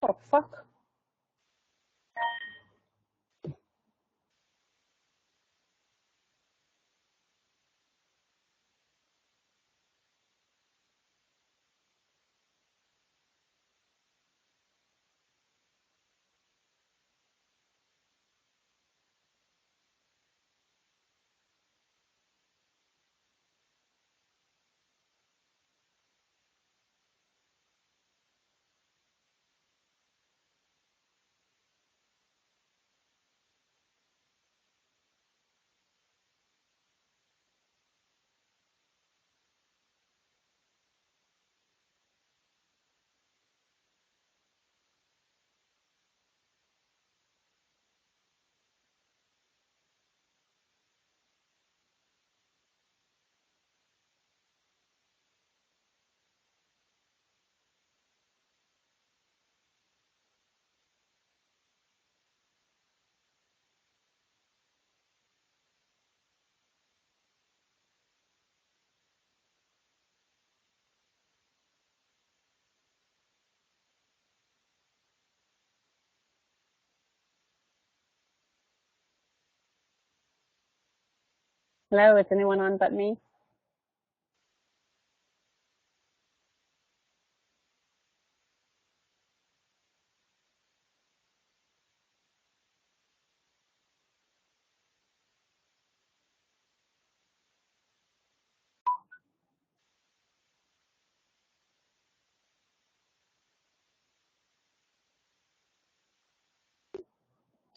Oh, fuck. Hello, is anyone on but me?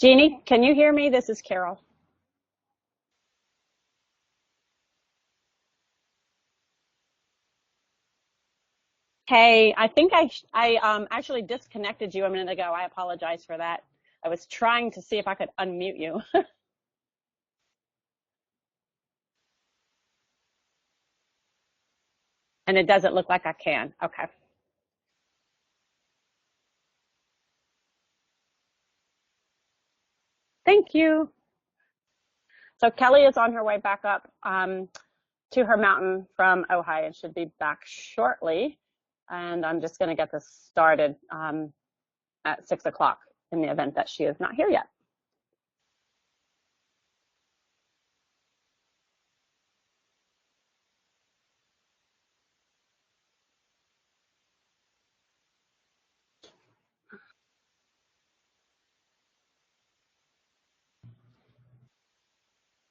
Jeannie, can you hear me? This is Carol. Hey, I think I actually disconnected you a minute ago. I apologize for that. I was trying to see if I could unmute you, and it doesn't look like I can. Okay. Thank you. So Kelly is on her way back up to her mountain from Ojai and should be back shortly. And I'm just going to get this started at 6 o'clock in the event that she is not here yet.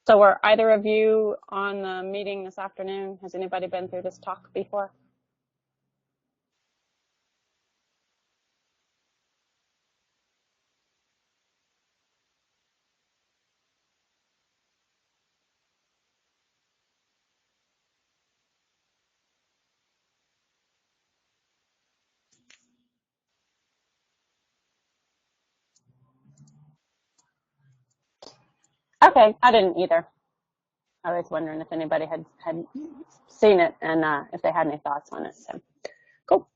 So were either of you on the meeting this afternoon? Has anybody been through this talk before? Okay, I didn't either. I was wondering if anybody had seen it and if they had any thoughts on it. So cool.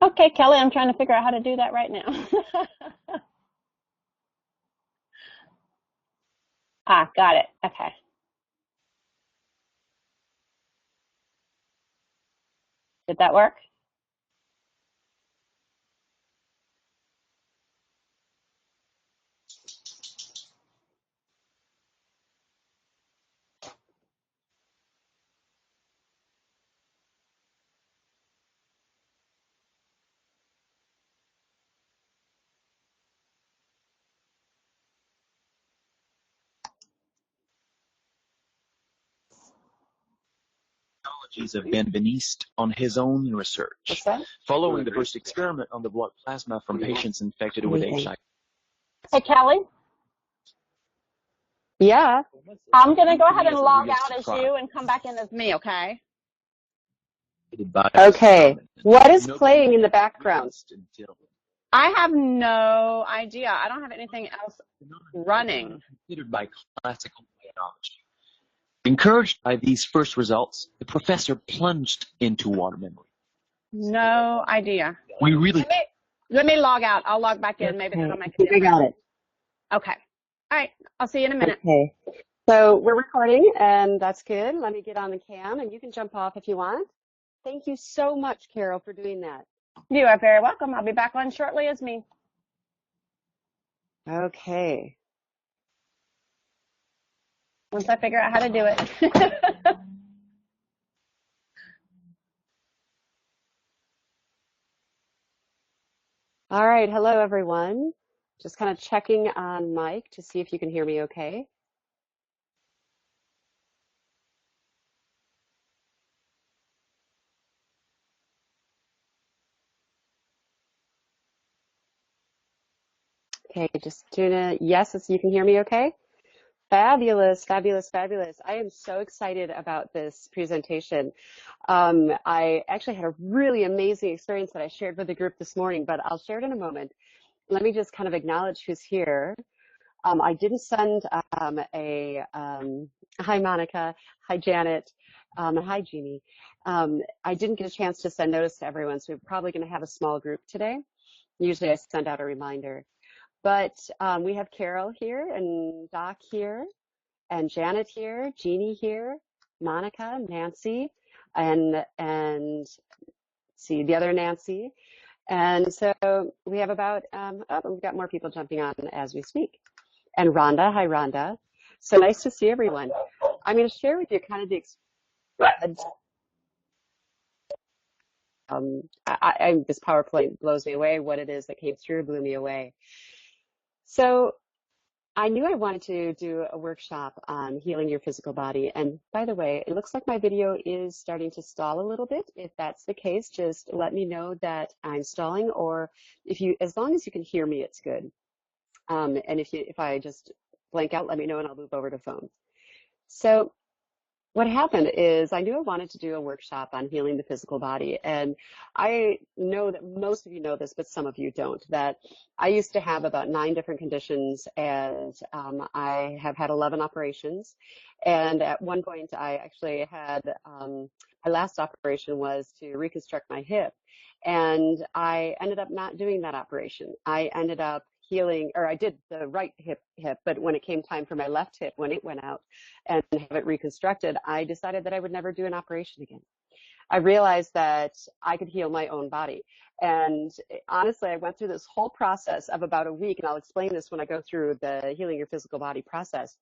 Okay, Kelly, I'm trying to figure out how to do that right now. Ah, got it. Okay. Did that work? methodologies of Ben Beniste on his own research. What's that? Following the first experiment on the blood plasma from patients infected with HIV. Hey, Kelly? Yeah. I'm going to go ahead and log out as you and come back in as me, okay? Okay. What is playing in the background? I have no idea. I don't have anything else running. Considered by classical biology. Encouraged by these first results, the professor plunged into water memory. No idea. We really... Let me log out. I'll log back in. Maybe that'll make it. I got it. Okay. All right. I'll see you in a minute. Okay. So we're recording, and that's good. Let me get on the cam, and you can jump off if you want. Thank you so much, Carol, for doing that. You are very welcome. I'll be back on shortly as me. Okay. Once I figure out how to do it. All right. Hello, everyone. Just kind of checking on Mike to see if you can hear me okay. Okay, just doing a yes, you can hear me okay? Fabulous, fabulous, fabulous. I am so excited about this presentation. I actually had a really amazing experience that I shared with the group this morning, but I'll share it in a moment. Let me just kind of acknowledge who's here. I didn't send hi Monica, hi Janet, and hi Jeannie. I didn't get a chance to send notice to everyone, so we're probably going to have a small group today. Usually I send out a reminder. But we have Carol here and Doc here and Janet here, Jeannie here, Monica, Nancy, and see the other Nancy. And so we have about, we've got more people jumping on as we speak. And Rhonda, hi Rhonda. So nice to see everyone. I'm going to share with you kind of the experience. This PowerPoint blows me away. What it is that came through blew me away. So I knew I wanted to do a workshop on healing your physical body. And by the way, it looks like my video is starting to stall a little bit. If that's the case, just let me know that I'm stalling, or as long as you can hear me, it's good. And if I just blank out, let me know and I'll move over to phone. So what happened is I knew I wanted to do a workshop on healing the physical body. And I know that most of you know this, but some of you don't, that I used to have about 9 different conditions, and I have had 11 operations. And at one point I actually had, my last operation was to reconstruct my hip. And I ended up not doing that operation. I ended up healing, or I did the right hip, but when it came time for my left hip, when it went out and have it reconstructed, I decided that I would never do an operation again. I realized that I could heal my own body. And honestly, I went through this whole process of about a week, and I'll explain this when I go through the healing your physical body process.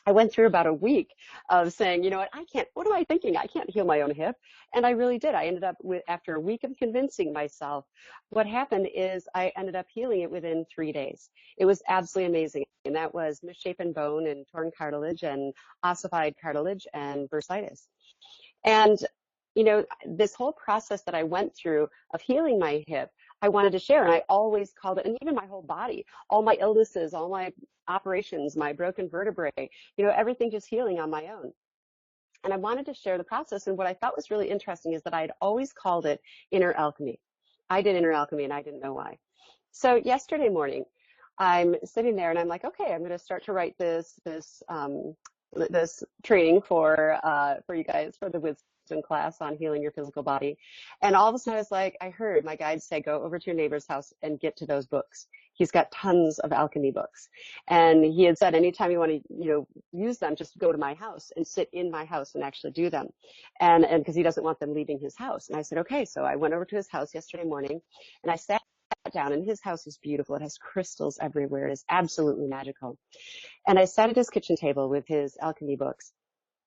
I went through about a week of saying, you know what am I thinking? I can't heal my own hip. And I really did. I ended up with, after a week of convincing myself, what happened is I ended up healing it within 3 days. It was absolutely amazing. And that was misshapen bone and torn cartilage and ossified cartilage and bursitis. And, this whole process that I went through of healing my hip, I wanted to share, and I always called it, and even my whole body, all my illnesses, all my operations, my broken vertebrae, everything just healing on my own. And I wanted to share the process, and what I thought was really interesting is that I had always called it inner alchemy. I did inner alchemy, and I didn't know why. So yesterday morning, I'm sitting there, and I'm like, okay, I'm going to start to write this training for you guys for the wisdom class on healing your physical body. And all of a sudden I heard my guide say, go over to your neighbor's house and get to those books. He's got tons of alchemy books. And he had said, anytime you want to, use them, just go to my house and sit in my house and actually do them. And because he doesn't want them leaving his house. And I said, okay. So I went over to his house yesterday morning and I sat down, and his house is beautiful. It has crystals everywhere. It is absolutely magical. And I sat at his kitchen table with his alchemy books.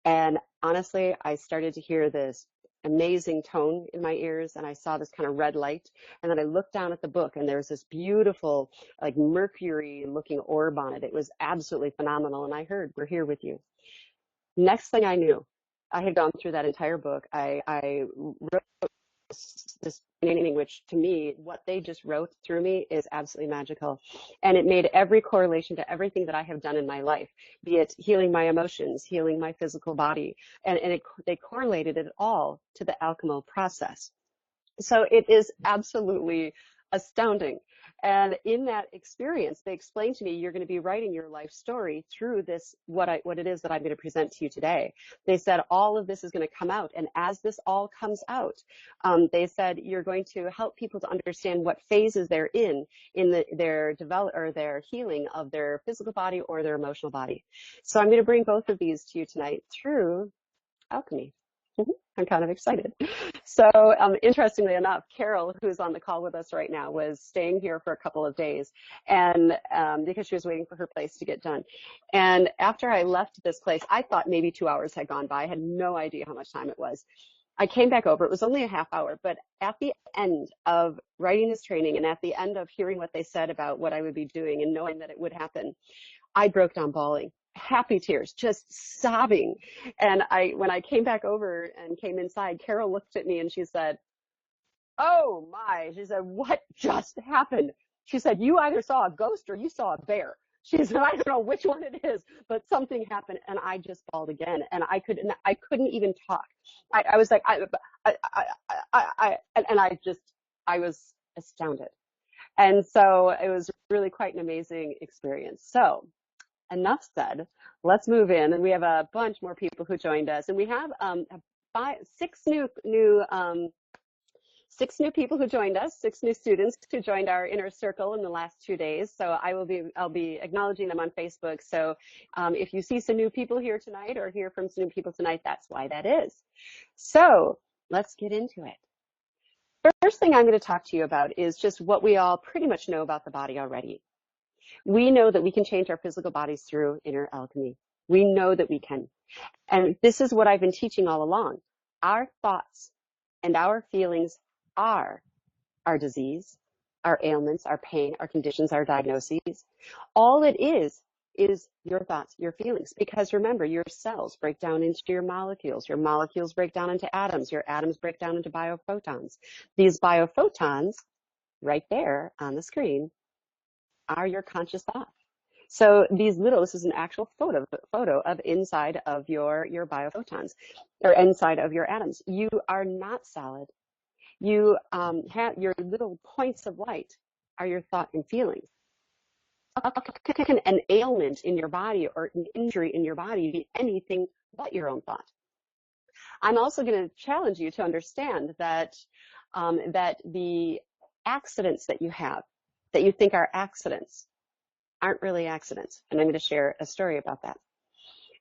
And honestly, I started to hear this amazing tone in my ears, and I saw this kind of red light. And then I looked down at the book, and there was this beautiful, like mercury looking orb on it. It was absolutely phenomenal. And I heard, we're here with you. Next thing I knew, I had gone through that entire book. I wrote this meaning, which to me, what they just wrote through me is absolutely magical. And it made every correlation to everything that I have done in my life, be it healing my emotions, healing my physical body. And they correlated it all to the alchemical process. So it is absolutely astounding. And in that experience, they explained to me, you're going to be writing your life story through this, what it is that I'm going to present to you today. They said all of this is going to come out. And as this all comes out, they said you're going to help people to understand what phases they're in their healing of their physical body or their emotional body. So I'm going to bring both of these to you tonight through alchemy. I'm kind of excited. So interestingly enough, Carol, who's on the call with us right now, was staying here for a couple of days, and because she was waiting for her place to get done. And after I left this place, I thought maybe 2 hours had gone by. I had no idea how much time it was. I came back over. It was only a half hour, but at the end of writing this training and at the end of hearing what they said about what I would be doing and knowing that it would happen, I broke down bawling. Happy tears, just sobbing. And when I came back over and came inside, Carol looked at me and she said, "Oh my," she said, "what just happened?" She said, "You either saw a ghost or you saw a bear." She said, "I don't know which one it is, but something happened." And I just bawled again. And I couldn't even talk. I was like, I was astounded. And so it was really quite an amazing experience. So enough said, let's move in. And we have a bunch more people who joined us. And we have six new people who joined us, 6 new students who joined our inner circle in the last 2 days. So I'll be acknowledging them on Facebook. So if you see some new people here tonight or hear from some new people tonight, that's why that is. So let's get into it. First thing I'm going to talk to you about is just what we all pretty much know about the body already. We know that we can change our physical bodies through inner alchemy. We know that we can. And this is what I've been teaching all along. Our thoughts and our feelings are our disease, our ailments, our pain, our conditions, our diagnoses. All it is your thoughts, your feelings. Because remember, your cells break down into your molecules break down into atoms, your atoms break down into biophotons. These biophotons, right there on the screen, are your conscious thoughts. So this is an actual photo of inside of your biophotons or inside of your atoms. You are not solid. You have your little points of light are your thought and feelings. An ailment in your body or an injury in your body be anything but your own thought. I'm also going to challenge you to understand that that the accidents that you have, that you think are accidents, aren't really accidents. And I'm going to share a story about that.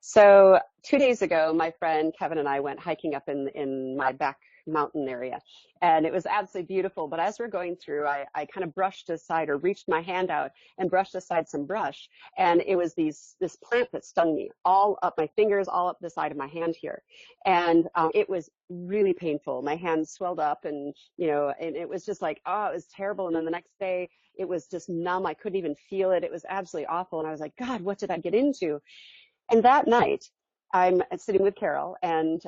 So 2 days ago, my friend Kevin and I went hiking up in my back mountain area, and it was absolutely beautiful. But as we're going through, I kind of brushed aside or reached my hand out and brushed aside some brush, and it was this plant that stung me all up my fingers, all up the side of my hand here, and it was really painful. My hand swelled up, and and it was just like, oh, it was terrible. And then the next day, it was just numb. I couldn't even feel it. It was absolutely awful. And I was like, God, what did I get into? And that night, I'm sitting with Carol, and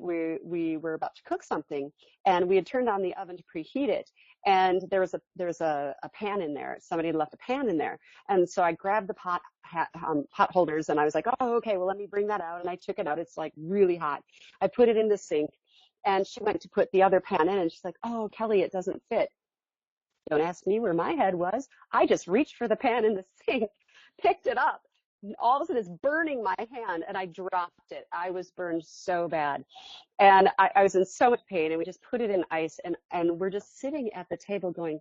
we were about to cook something, and we had turned on the oven to preheat it, and there was a pan in there. Somebody had left a pan in there, and so I grabbed the pot holders, and I was like, oh, okay, well, let me bring that out, and I took it out. It's like really hot. I put it in the sink, and she went to put the other pan in, and she's like, oh, Kelly, it doesn't fit. Don't ask me where my head was. I just reached for the pan in the sink, picked it up. All of a sudden it's burning my hand, and I dropped it. I was burned so bad. And I was in so much pain, and we just put it in ice, and we're just sitting at the table going,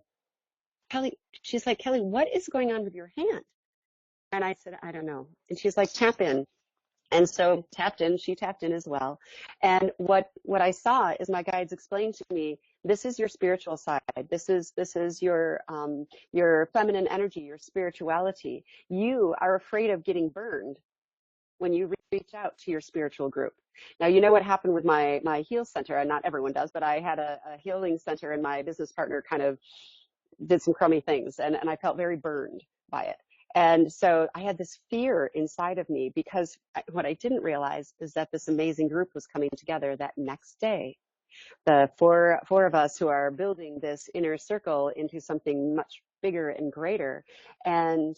Kelly, she's like, Kelly, what is going on with your hand? And I said, I don't know. And she's like, tap in. And so she tapped in as well. And what I saw is my guides explained to me, this is your spiritual side. This is your feminine energy, your spirituality. You are afraid of getting burned when you reach out to your spiritual group. Now, you know what happened with my heal center, and not everyone does, but I had a healing center, and my business partner kind of did some crummy things, and I felt very burned by it. And so I had this fear inside of me because what I didn't realize is that this amazing group was coming together that next day. The four of us who are building this inner circle into something much bigger and greater. And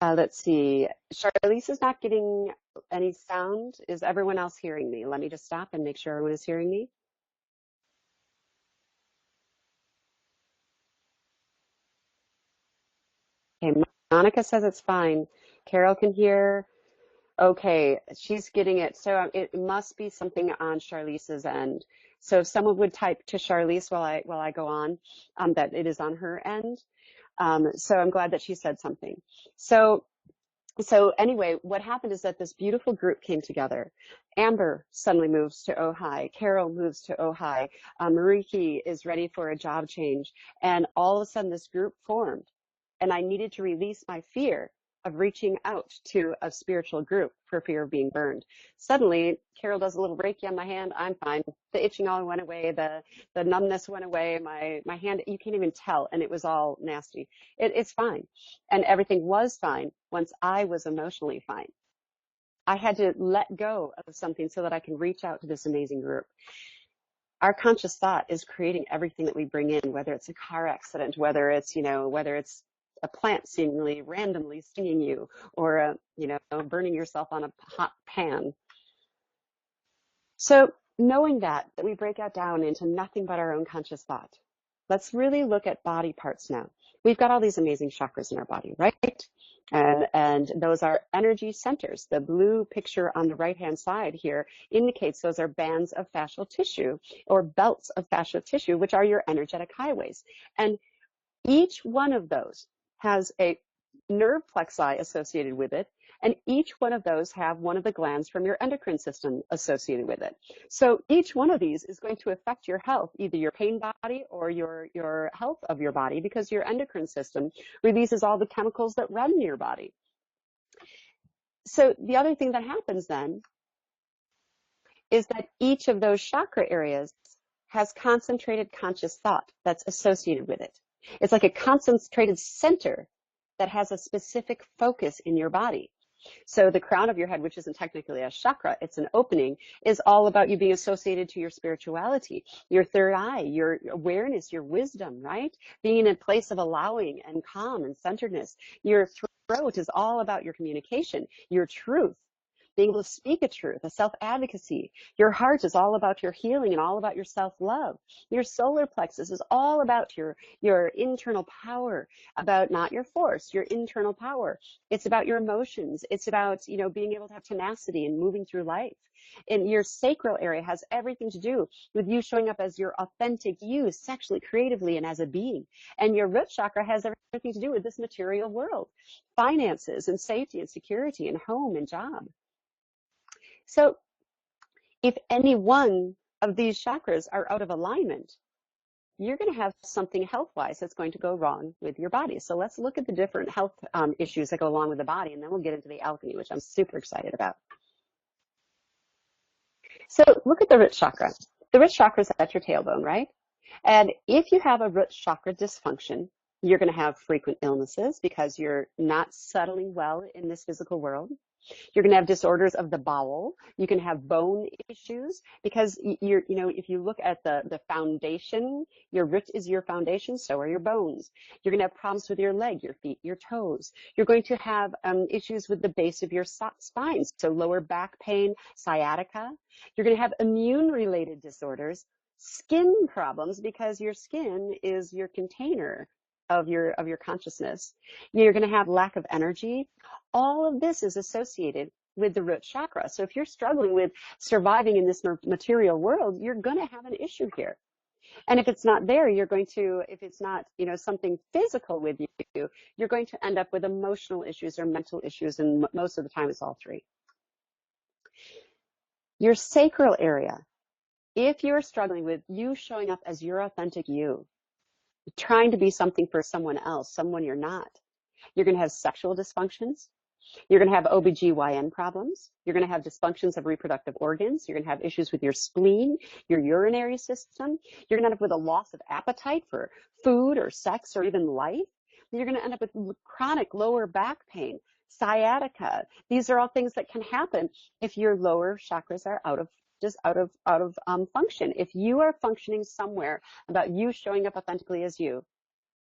let's see, Charlize is not getting any sound. Is everyone else hearing me? Let me just stop and make sure everyone is hearing me. Okay, Monica says it's fine. Carol can hear. Okay, she's getting it. So it must be something on Charlize's end. So if someone would type to Charlize while I go on, that it is on her end. So I'm glad that she said something. So anyway, what happened is that this beautiful group came together. Amber suddenly moves to Ojai. Carol moves to Ojai. Mariki is ready for a job change. And all of a sudden this group formed. And I needed to release my fear of reaching out to a spiritual group for fear of being burned. Suddenly, Carol does a little Reiki on my hand. I'm fine. The itching all went away. The numbness went away. My hand, you can't even tell. And it was all nasty. It's fine. And everything was fine once I was emotionally fine. I had to let go of something so that I can reach out to this amazing group. Our conscious thought is creating everything that we bring in, whether it's a car accident, whether it's a plant seemingly randomly stinging you, or burning yourself on a hot pan. So knowing that we break that down into nothing but our own conscious thought. Let's really look at body parts now. We've got all these amazing chakras in our body, right? And those are energy centers. The blue picture on the right-hand side here indicates those are bands of fascial tissue or belts of fascial tissue, which are your energetic highways. And each one of those has a nerve plexi associated with it, and each one of those have one of the glands from your endocrine system associated with it. So each one of these is going to affect your health, either your pain body or your health of your body, because your endocrine system releases all the chemicals that run your body. So the other thing that happens then is that each of those chakra areas has concentrated conscious thought that's associated with it. It's like a concentrated center that has a specific focus in your body. So the crown of your head, which isn't technically a chakra, it's an opening, is all about you being associated to your spirituality, your third eye, your awareness, your wisdom, right? Being in a place of allowing and calm and centeredness. Your throat is all about your communication, your truth, being able to speak a truth, a self-advocacy. Your heart is all about your healing and all about your self-love. Your solar plexus is all about your internal power, about not your force, your internal power. It's about your emotions. It's about, being able to have tenacity and moving through life. And your sacral area has everything to do with you showing up as your authentic you, sexually, creatively, and as a being. And your root chakra has everything to do with this material world, finances and safety and security and home and job. So if any one of these chakras are out of alignment, you're going to have something health-wise that's going to go wrong with your body. So let's look at the different health issues that go along with the body, and then we'll get into the alchemy, which I'm super excited about. So look at the root chakra. The root chakra is at your tailbone, right? And if you have a root chakra dysfunction, you're going to have frequent illnesses because you're not settling well in this physical world. You're going to have disorders of the bowel. You can have bone issues because if you look at the foundation, your root is your foundation, so are your bones. You're going to have problems with your leg, your feet, your toes. You're going to have issues with the base of your spine, so lower back pain, sciatica. You're going to have immune-related disorders, skin problems because your skin is your container of your consciousness. You're going to have lack of energy. All of this is associated with the root chakra. So if you're struggling with surviving in this material world, you're going to have an issue here. And if it's not there, if it's not, something physical with you, you're going to end up with emotional issues or mental issues. And most of the time it's all three. Your sacral area, if you're struggling with you showing up as your authentic you, trying to be something for someone else, someone you're not, you're going to have sexual dysfunctions. You're going to have OBGYN problems. You're going to have dysfunctions of reproductive organs. You're going to have issues with your spleen, your urinary system. You're going to end up with a loss of appetite for food or sex or even life. you're going to end up with chronic lower back pain, sciatica. These are all things that can happen if your lower chakras are out of function. If you are functioning somewhere about you showing up authentically as you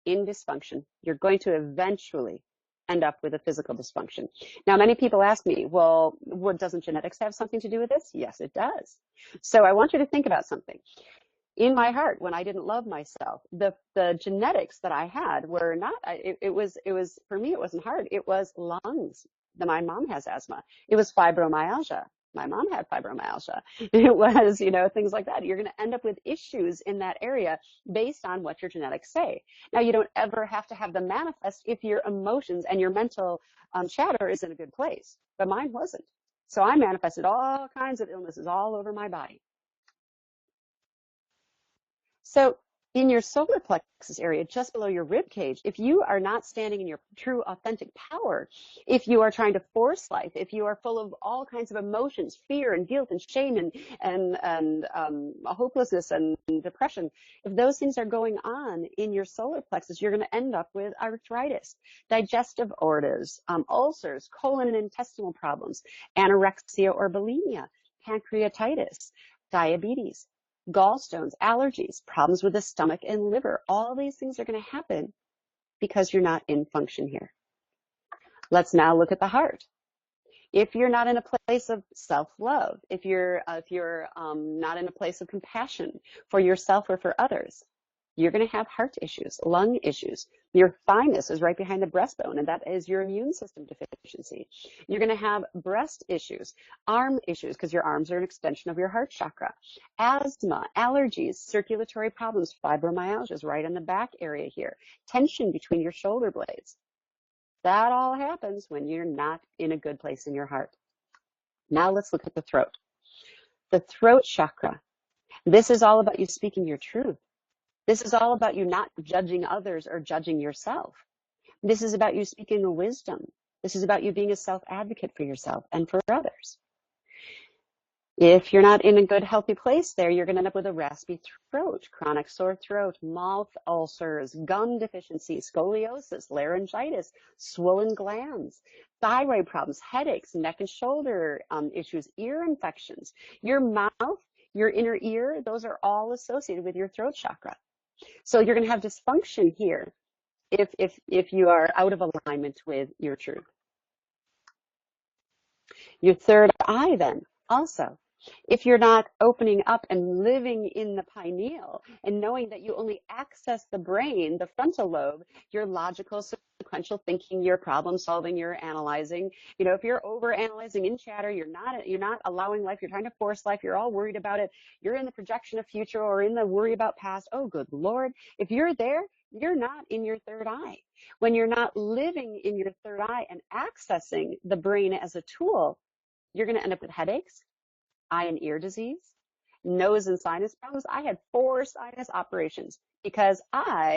in dysfunction, you're going to eventually end up with a physical dysfunction. Now, many people ask me, well, doesn't genetics have something to do with this? Yes, it does. So I want you to think about something. In my heart, when I didn't love myself, the genetics that I had were not, it was, for me, it wasn't hard. It was lungs. My mom has asthma. It was fibromyalgia. My mom had fibromyalgia. It was, things like that. You're going to end up with issues in that area based on what your genetics say. Now, you don't ever have to have them manifest if your emotions and your mental chatter is in a good place, but mine wasn't. So I manifested all kinds of illnesses all over my body. So in your solar plexus area, just below your rib cage, if you are not standing in your true authentic power, if you are trying to force life, if you are full of all kinds of emotions, fear and guilt and shame and hopelessness and depression, if those things are going on in your solar plexus, you're going to end up with arthritis, digestive orders, ulcers, colon and intestinal problems, anorexia or bulimia, pancreatitis, diabetes, gallstones, allergies, problems with the stomach and liver. All these things are going to happen because you're not in function here. Let's now look at the heart. If you're not in a place of self-love, if you're not in a place of compassion for yourself or for others, you're going to have heart issues, lung issues. Your thymus is right behind the breastbone, and that is your immune system deficiency. You're going to have breast issues, arm issues, because your arms are an extension of your heart chakra, asthma, allergies, circulatory problems, fibromyalgia is right in the back area here, tension between your shoulder blades. That all happens when you're not in a good place in your heart. Now let's look at the throat. The throat chakra. This is all about you speaking your truth. This is all about you not judging others or judging yourself. This is about you speaking a wisdom. This is about you being a self-advocate for yourself and for others. If you're not in a good, healthy place there, you're going to end up with a raspy throat, chronic sore throat, mouth ulcers, gum deficiency, scoliosis, laryngitis, swollen glands, thyroid problems, headaches, neck and shoulder issues, ear infections. Your mouth, your inner ear, those are all associated with your throat chakra. So you're going to have dysfunction here if you are out of alignment with your truth. Your third eye then, also, if you're not opening up and living in the pineal and knowing that you only access the brain, the frontal lobe, your logical, sequential thinking, your problem solving, your analyzing, if you're over analyzing in chatter, you're not allowing life, you're trying to force life, you're all worried about it, you're in the projection of future or in the worry about past. Oh, good Lord. If you're there, you're not in your third eye. When you're not living in your third eye and accessing the brain as a tool, you're going to end up with headaches, eye and ear disease, nose and sinus problems. I had 4 sinus operations because I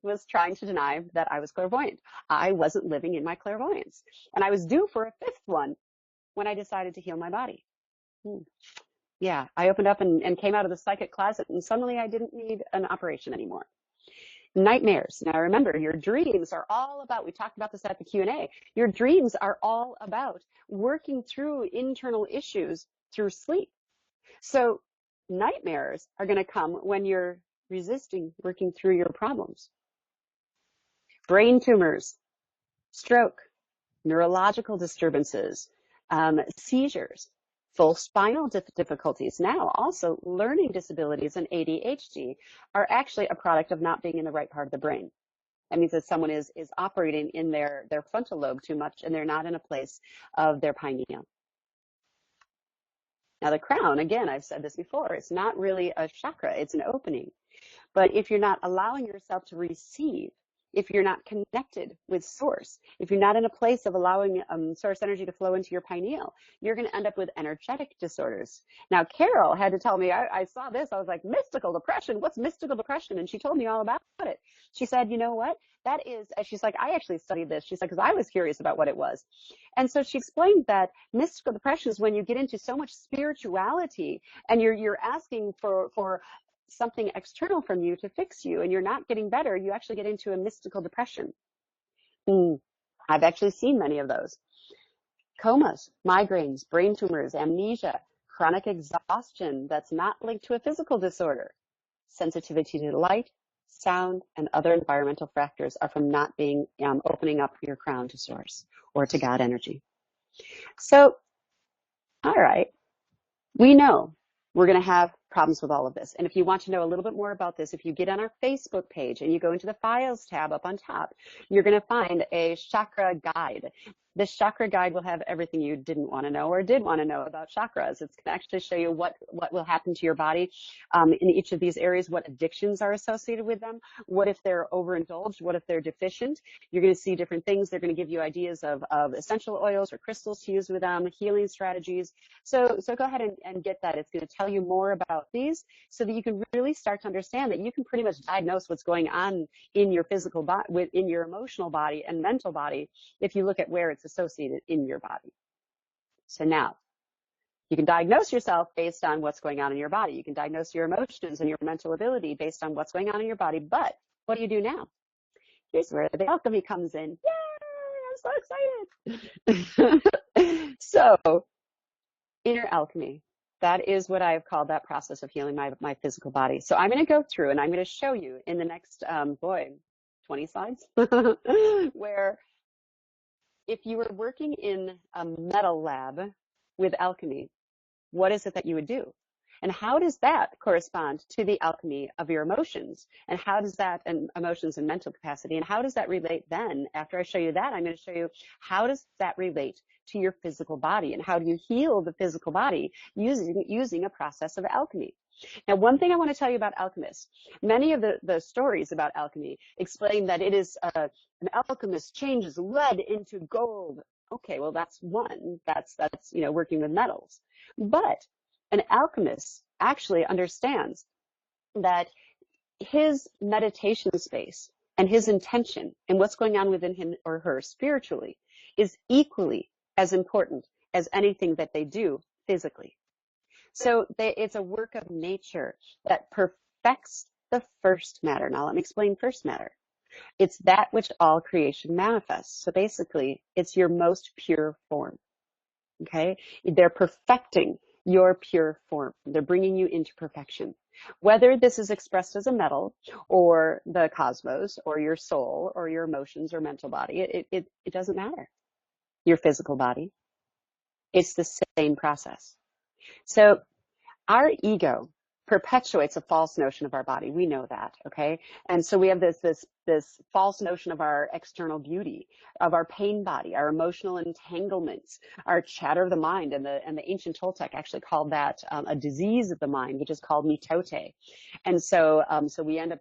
was trying to deny that I was clairvoyant. I wasn't living in my clairvoyance. And I was due for a 5th one when I decided to heal my body. Yeah, I opened up and came out of the psychic closet, and suddenly I didn't need an operation anymore. Nightmares. Now remember, your dreams are all about, we talked about this at the Q&A, your dreams are all about working through internal issues through sleep. So nightmares are going to come when you're resisting working through your problems. Brain tumors, stroke, neurological disturbances, seizures, full spinal difficulties. Now, also learning disabilities and ADHD are actually a product of not being in the right part of the brain. That means that someone is operating in their frontal lobe too much and they're not in a place of their pineal. Now, the crown, again, I've said this before, it's not really a chakra, it's an opening. But if you're not allowing yourself to receive, if you're not connected with source, if you're not in a place of allowing source energy to flow into your pineal, you're going to end up with energetic disorders. Now, Carol had to tell me, I saw this, I was like, mystical depression, what's mystical depression? And she told me all about it. She said, you know what? That is, she's like, I actually studied this. She's like, because I was curious about what it was. And so she explained that mystical depression is when you get into so much spirituality and you're asking for something external from you to fix you and you're not getting better, you actually get into a mystical depression. I've actually seen many of those. Comas, migraines, brain tumors, amnesia, chronic exhaustion that's not linked to a physical disorder. Sensitivity to light, sound, and other environmental factors are from not being opening up your crown to source or to God energy. So, all right, we know we're going to have problems with all of this. And if you want to know a little bit more about this, if you get on our Facebook page and you go into the Files tab up on top, you're going to find a chakra guide. This chakra guide will have everything you didn't want to know or did want to know about chakras. It's going to actually show you what will happen to your body in each of these areas, what addictions are associated with them, what if they're overindulged, what if they're deficient. You're going to see different things. They're going to give you ideas of essential oils or crystals to use with them, healing strategies. So go ahead and get that. It's going to tell you more about these so that you can really start to understand that you can pretty much diagnose what's going on in your physical body, in your emotional body and mental body if you look at where it's associated in your body. So now you can diagnose yourself based on what's going on in your body. You can diagnose your emotions and your mental ability based on what's going on in your body. But what do you do now? Here's where the alchemy comes in. Yay! I'm so excited. So inner alchemy. That is what I have called that process of healing my physical body. So I'm going to go through and I'm going to show you in the next, 20 slides, where if you were working in a metal lab with alchemy, what is it that you would do? And how does that correspond to the alchemy of your emotions? And how does that, and emotions and mental capacity, and how does that relate then? After I show you that, I'm going to show you how does that relate to your physical body and how do you heal the physical body using a process of alchemy. Now, one thing I want to tell you about alchemists, many of the stories about alchemy explain that it is an alchemist changes lead into gold. Okay, well, that's one. That's working with metals. But an alchemist actually understands that his meditation space and his intention and what's going on within him or her spiritually is equally as important as anything that they do physically. So it's a work of nature that perfects the first matter. Now let me explain first matter. It's that which all creation manifests. So basically, it's your most pure form. Okay? They're perfecting your pure form. They're bringing you into perfection. Whether this is expressed as a metal or the cosmos or your soul or your emotions or mental body, it doesn't matter. Your physical body. It's the same process. So our ego perpetuates a false notion of our body. We know that, okay? And so we have this false notion of our external beauty, of our pain body, our emotional entanglements, our chatter of the mind, and the ancient Toltec actually called that a disease of the mind, which is called mitote. And so we end up,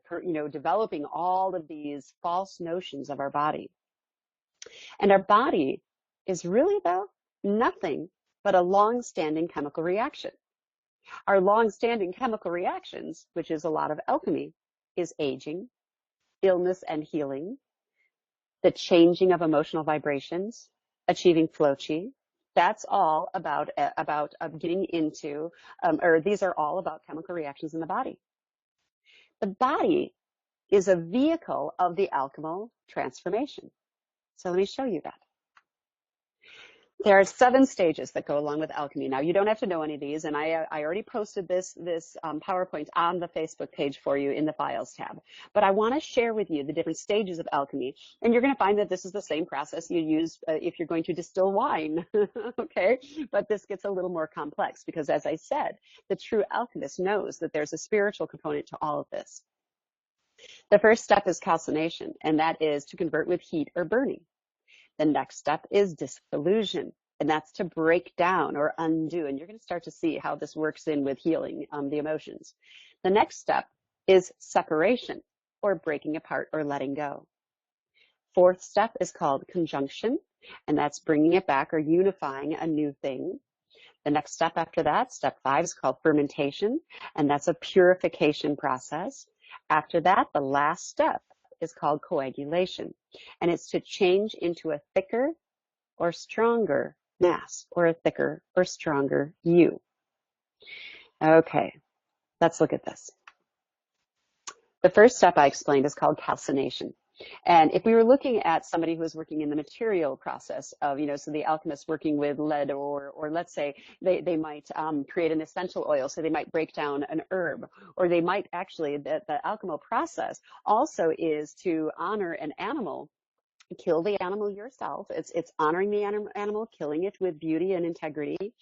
developing all of these false notions of our body. And our body is really, though, nothing but a long-standing chemical reaction. Our long-standing chemical reactions, which is a lot of alchemy, is aging, illness and healing, the changing of emotional vibrations, achieving flow chi. That's all about getting into, or these are all about chemical reactions in the body. The body is a vehicle of the alchemical transformation. So let me show you that. There are 7 stages that go along with alchemy. Now, you don't have to know any of these, and I already posted this PowerPoint on the Facebook page for you in the Files tab. But I want to share with you the different stages of alchemy, and you're going to find that this is the same process you use if you're going to distill wine, okay? But this gets a little more complex because, as I said, the true alchemist knows that there's a spiritual component to all of this. The first step is calcination, and that is to convert with heat or burning. The next step is dissolution, and that's to break down or undo. And you're going to start to see how this works in with healing the emotions. The next step is separation, or breaking apart or letting go. Fourth step is called conjunction, and that's bringing it back or unifying a new thing. The next step after that, step 5, is called fermentation, and that's a purification process. After that, the last step is called coagulation, and it's to change into a thicker or stronger mass, or a thicker or stronger you. Okay, let's look at this. The first step I explained is called calcination. And if we were looking at somebody who was working in the material process of, so the alchemist working with lead, or let's say they might create an essential oil, so they might break down an herb, or they might actually, the alchemical process also is to honor an animal. Kill the animal yourself. It's honoring the animal, killing it with beauty and integrity.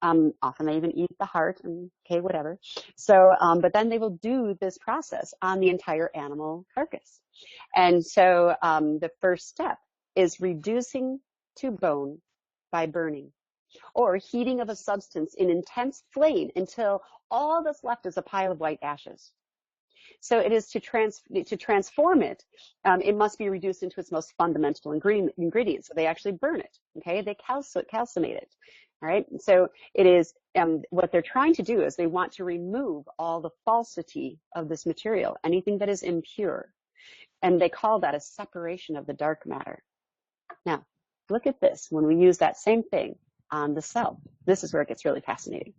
Often they even eat the heart, and okay, whatever. So, but then they will do this process on the entire animal carcass. And so the first step is reducing to bone by burning, or heating of a substance in intense flame until all that's left is a pile of white ashes. So it is to transform it. It must be reduced into its most fundamental ingredients. So they actually burn it. Okay, they calcinate it. All right. So it is what they're trying to do is they want to remove all the falsity of this material, anything that is impure, and they call that a separation of the dark matter. Now, look at this. When we use that same thing on the cell, this is where it gets really fascinating.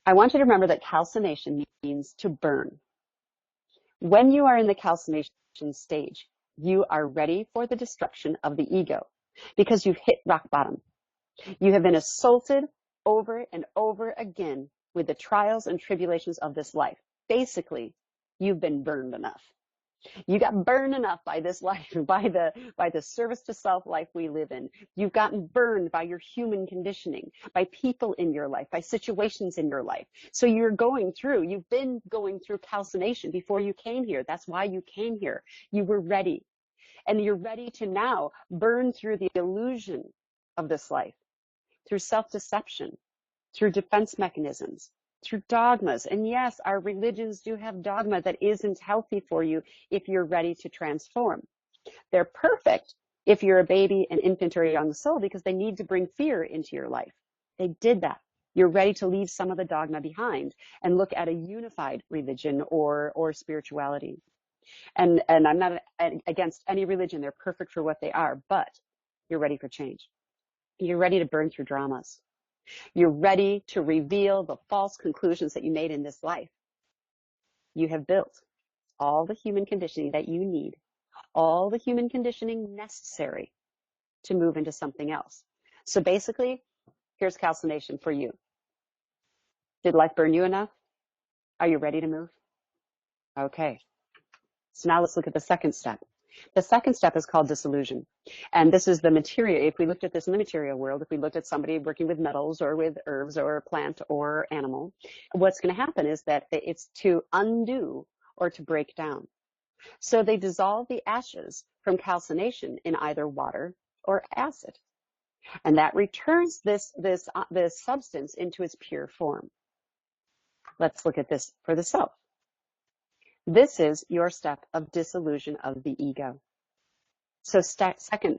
I want you to remember that calcination means to burn. When you are in the calcination stage, you are ready for the destruction of the ego because you've hit rock bottom. You have been assaulted over and over again with the trials and tribulations of this life. Basically, you've been burned enough. You got burned enough by this life, by the service to self life we live in. You've gotten burned by your human conditioning, by people in your life, by situations in your life. So you've been going through calcination before you came here. That's why you came here. You were ready. And you're ready to now burn through the illusion of this life, through self-deception, through defense mechanisms, through dogmas. And yes, our religions do have dogma that isn't healthy for you if you're ready to transform. They're perfect if you're a baby, an infant, or a young soul because they need to bring fear into your life. They did that. You're ready to leave some of the dogma behind and look at a unified religion or spirituality. And I'm not against any religion. They're perfect for what they are, but you're ready for change. You're ready to burn through dramas. You're ready to reveal the false conclusions that you made in this life. You have built all the human conditioning that you need, all the human conditioning necessary to move into something else. So basically, here's calcination for you. Did life burn you enough? Are you ready to move? Okay. So now let's look at the second step. The second step is called disillusion. And this is the material. If we looked at this in the material world, if we looked at somebody working with metals or with herbs or a plant or animal, what's going to happen is that it's to undo or to break down. So they dissolve the ashes from calcination in either water or acid. And that returns this substance into its pure form. Let's look at this for the self. This is your step of dissolution of the ego. So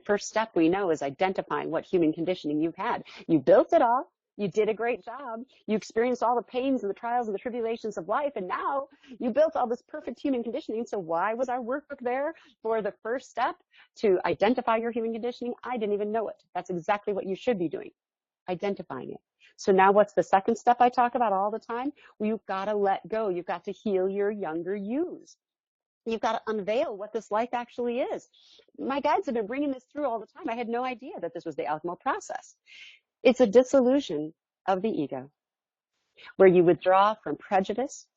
first step we know is identifying what human conditioning you've had. You built it all. You did a great job. You experienced all the pains and the trials and the tribulations of life. And now you built all this perfect human conditioning. So why was our workbook there for the first step to identify your human conditioning? I didn't even know it. That's exactly what you should be doing, identifying it. So now what's the second step I talk about all the time? Well, you've got to let go. You've got to heal your younger yous. You've got to unveil what this life actually is. My guides have been bringing this through all the time. I had no idea that this was the alchemical process. It's a dissolution of the ego, where you withdraw from prejudice,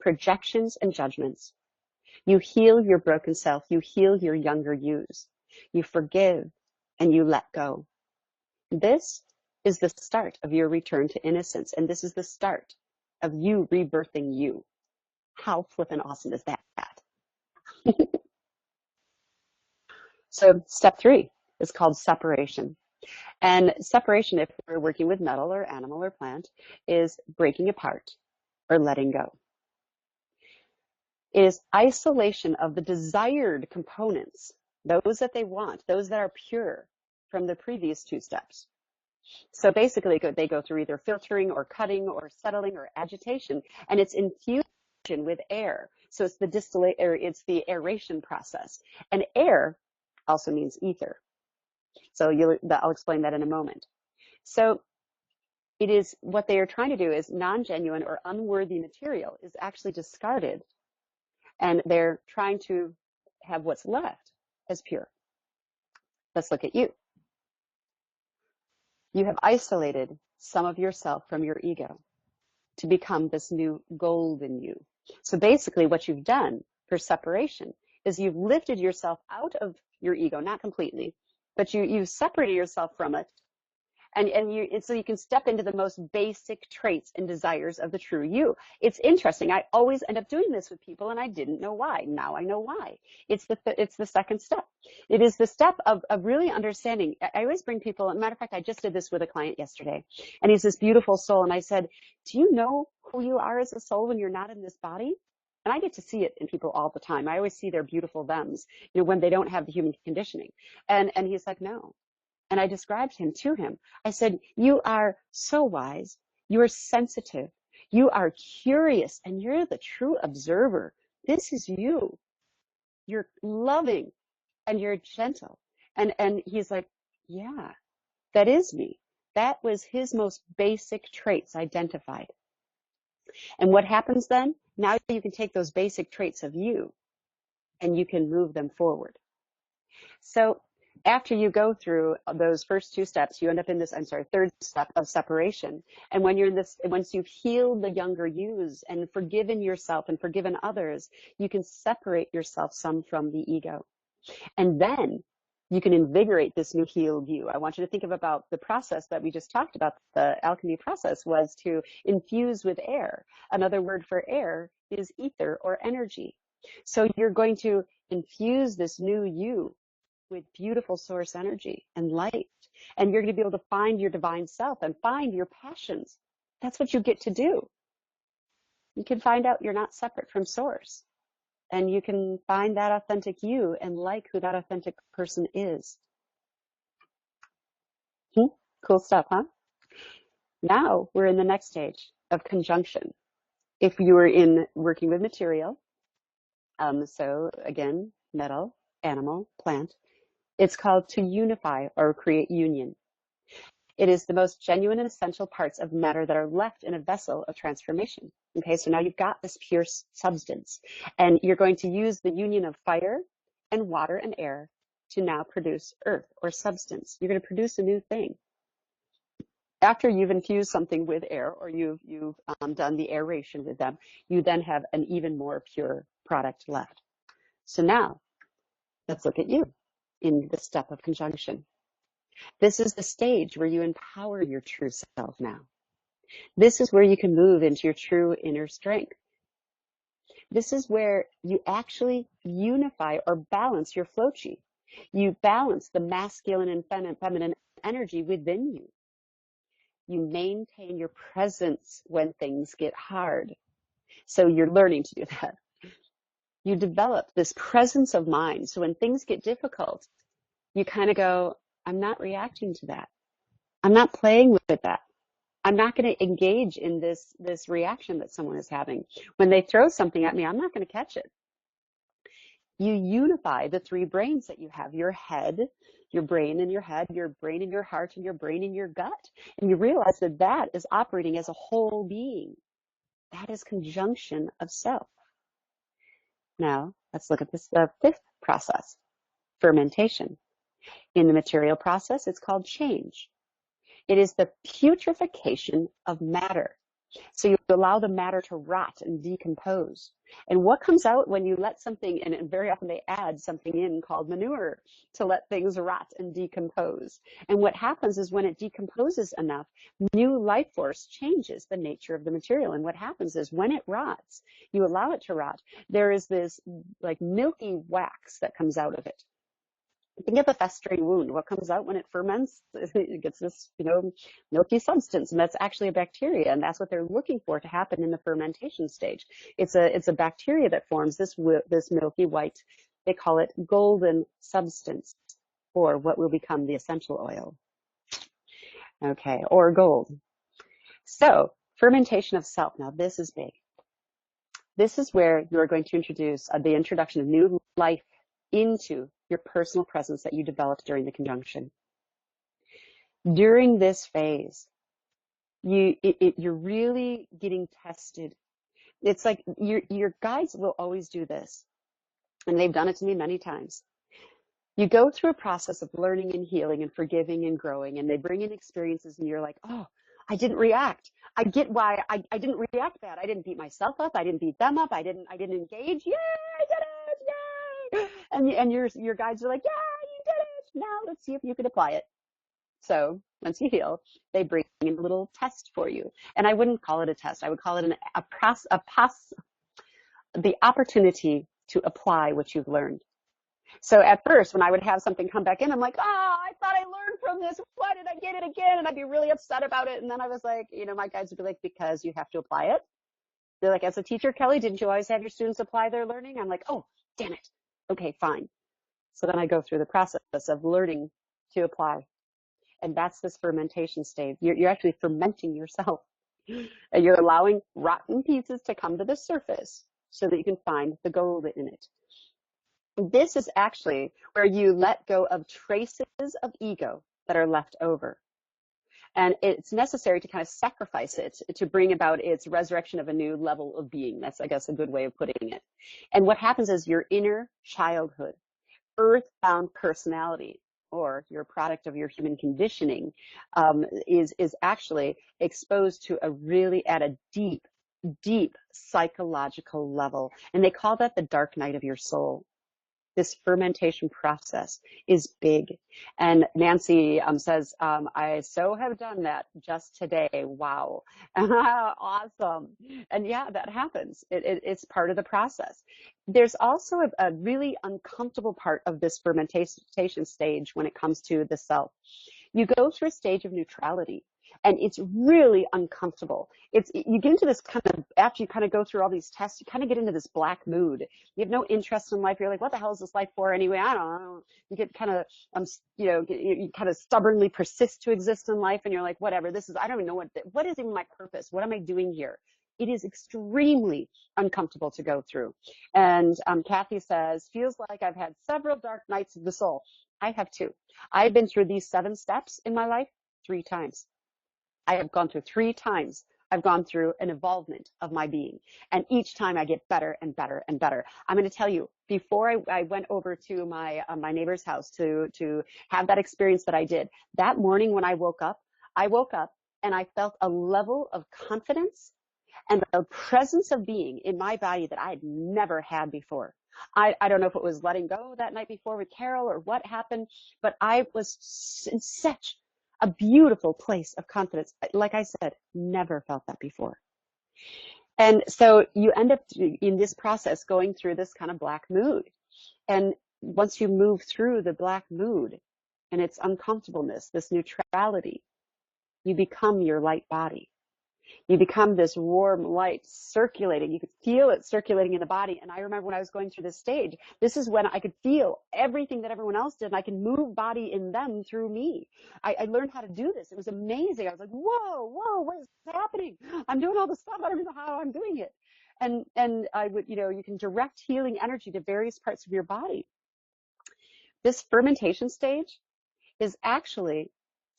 projections, and judgments. You heal your broken self. You heal your younger yous. You forgive and you let go. This is the start of your return to innocence, and this is the start of you rebirthing you. How flippin' awesome is that? So step 3 is called separation. And separation, if we're working with metal or animal or plant, is breaking apart or letting go. It is isolation of the desired components, those that they want, those that are pure from the previous 2 steps. So basically, they go through either filtering or cutting or settling or agitation, and it's infusion with air. So it's the aeration process. And air also means ether. So I'll explain that in a moment. So It is what they are trying to do is non-genuine or unworthy material is actually discarded, and they're trying to have what's left as pure. Let's look at you. You have isolated some of yourself from your ego to become this new golden you. So basically what you've done for separation is you've lifted yourself out of your ego, not completely, but you've separated yourself from it. And so you can step into the most basic traits and desires of the true you. It's interesting. I always end up doing this with people, and I didn't know why. Now I know why. It's the second step. It is the step of really understanding. I always bring people. As a matter of fact, I just did this with a client yesterday, and he's this beautiful soul. And I said, "Do you know who you are as a soul when you're not in this body?" And I get to see it in people all the time. I always see their beautiful thems, when they don't have the human conditioning. And he's like, "No." And I described him to him. I said, "You are so wise. You are sensitive. You are curious, and you're the true observer. This is you. You're loving, and you're gentle." And he's like, "Yeah, that is me." That was his most basic traits identified. And what happens then? Now you can take those basic traits of you, and you can move them forward. So after you go through those first two steps, you end up in this, third step of separation. And when you're in this, once you've healed the younger yous and forgiven yourself and forgiven others, you can separate yourself some from the ego. And then you can invigorate this new healed you. I want you to think about the process that we just talked about. The alchemy process was to infuse with air. Another word for air is ether or energy. So you're going to infuse this new you with beautiful source energy and light. And you're going to be able to find your divine self and find your passions. That's what you get to do. You can find out you're not separate from source. And you can find that authentic you and like who that authentic person is. Cool stuff, huh? Now we're in the next stage of conjunction. If you were in working with material, so again, metal, animal, plant, it's called to unify or create union. It is the most genuine and essential parts of matter that are left in a vessel of transformation. Okay, so now you've got this pure substance, and you're going to use the union of fire and water and air to now produce earth or substance. You're going to produce a new thing. After you've infused something with air, or you've done the aeration with them, you then have an even more pure product left. So now, let's look at you in the step of conjunction. This is the stage where you empower your true self now. This is where you can move into your true inner strength. This is where you actually unify or balance your flow chi. You balance the masculine and feminine energy within you. You maintain your presence when things get hard. So you're learning to do that. You develop this presence of mind. So when things get difficult, you kind of go, I'm not reacting to that. I'm not playing with that. I'm not going to engage in this reaction that someone is having. When they throw something at me, I'm not going to catch it. You unify the three brains that you have, your head, your brain in your head, your brain in your heart, and your brain in your gut. And you realize that that is operating as a whole being. That is conjunction of self. Now, let's look at this fifth process, fermentation. In the material process, it's called change. It is the putrefaction of matter. So you allow the matter to rot and decompose. And what comes out when you let something, and very often they add something in called manure to let things rot and decompose. And what happens is when it decomposes enough, new life force changes the nature of the material. And what happens is when it rots, you allow it to rot, there is this like milky wax that comes out of it. Think of a festering wound. What comes out when it ferments? It gets this, milky substance, and that's actually a bacteria, and that's what they're looking for to happen in the fermentation stage. It's a bacteria that forms this milky white. They call it golden substance, or what will become the essential oil. Okay, or gold. So fermentation of self. Now this is big. This is where you are going to introduce the introduction of new life into your personal presence that you developed during the conjunction. During this phase, you're really getting tested. It's like your guides will always do this, and they've done it to me many times. You go through a process of learning and healing and forgiving and growing, and they bring in experiences, and you're like, oh, I didn't react. I get why I didn't react bad. I didn't beat myself up. I didn't beat them up. I didn't engage. Yay, I did it! Yay! And your guides are like, yeah, you did it. Now let's see if you can apply it. So once you heal, they bring in a little test for you. And I wouldn't call it a test. I would call it the opportunity to apply what you've learned. So at first, when I would have something come back in, I'm like, I thought I learned from this. Why did I get it again? And I'd be really upset about it. And then I was like, my guides would be like, because you have to apply it. They're like, as a teacher, Kelly, didn't you always have your students apply their learning? I'm like, oh, damn it. Okay, fine. So then I go through the process of learning to apply. And that's this fermentation stage. You're actually fermenting yourself. And you're allowing rotten pieces to come to the surface so that you can find the gold in it. This is actually where you let go of traces of ego that are left over. And it's necessary to kind of sacrifice it to bring about its resurrection of a new level of being. That's, I guess, a good way of putting it. And what happens is your inner childhood, earthbound personality, or your product of your human conditioning, is actually exposed to at a deep psychological level. And they call that the dark night of your soul. This fermentation process is big. And Nancy says, I so have done that just today. Wow. Awesome. And yeah, that happens. It's part of the process. There's also a really uncomfortable part of this fermentation stage when it comes to the self. You go through a stage of neutrality. And it's really uncomfortable. You get into this kind of, after you kind of go through all these tests, you kind of get into this black mood. You have no interest in life. You're like, what the hell is this life for anyway? I don't know. You get kind of, you kind of stubbornly persist to exist in life. And you're like, whatever, I don't even know what is even my purpose? What am I doing here? It is extremely uncomfortable to go through. And Kathy says, feels like I've had several dark nights of the soul. I have too. I've been through these 7 steps in my life 3 times. I have gone through 3 times. I've gone through an evolvement of my being. And each time I get better and better and better. I'm going to tell you, before I went over to my neighbor's house to have that experience that I did, that morning when I woke up and I felt a level of confidence and the presence of being in my body that I had never had before. I don't know if it was letting go that night before with Carol or what happened, but I was in such a beautiful place of confidence. Like I said, never felt that before. And so you end up in this process going through this kind of black mood. And once you move through the black mood and its uncomfortableness, this neutrality, you become your light body. You become this warm light circulating. You could feel it circulating in the body. And I remember when I was going through this stage, this is when I could feel everything that everyone else did, and I could move body in them through me. I learned how to do this. It was amazing. I was like, whoa, what is happening? I'm doing all this stuff. I don't know how I'm doing it. And I would, you can direct healing energy to various parts of your body. This fermentation stage is actually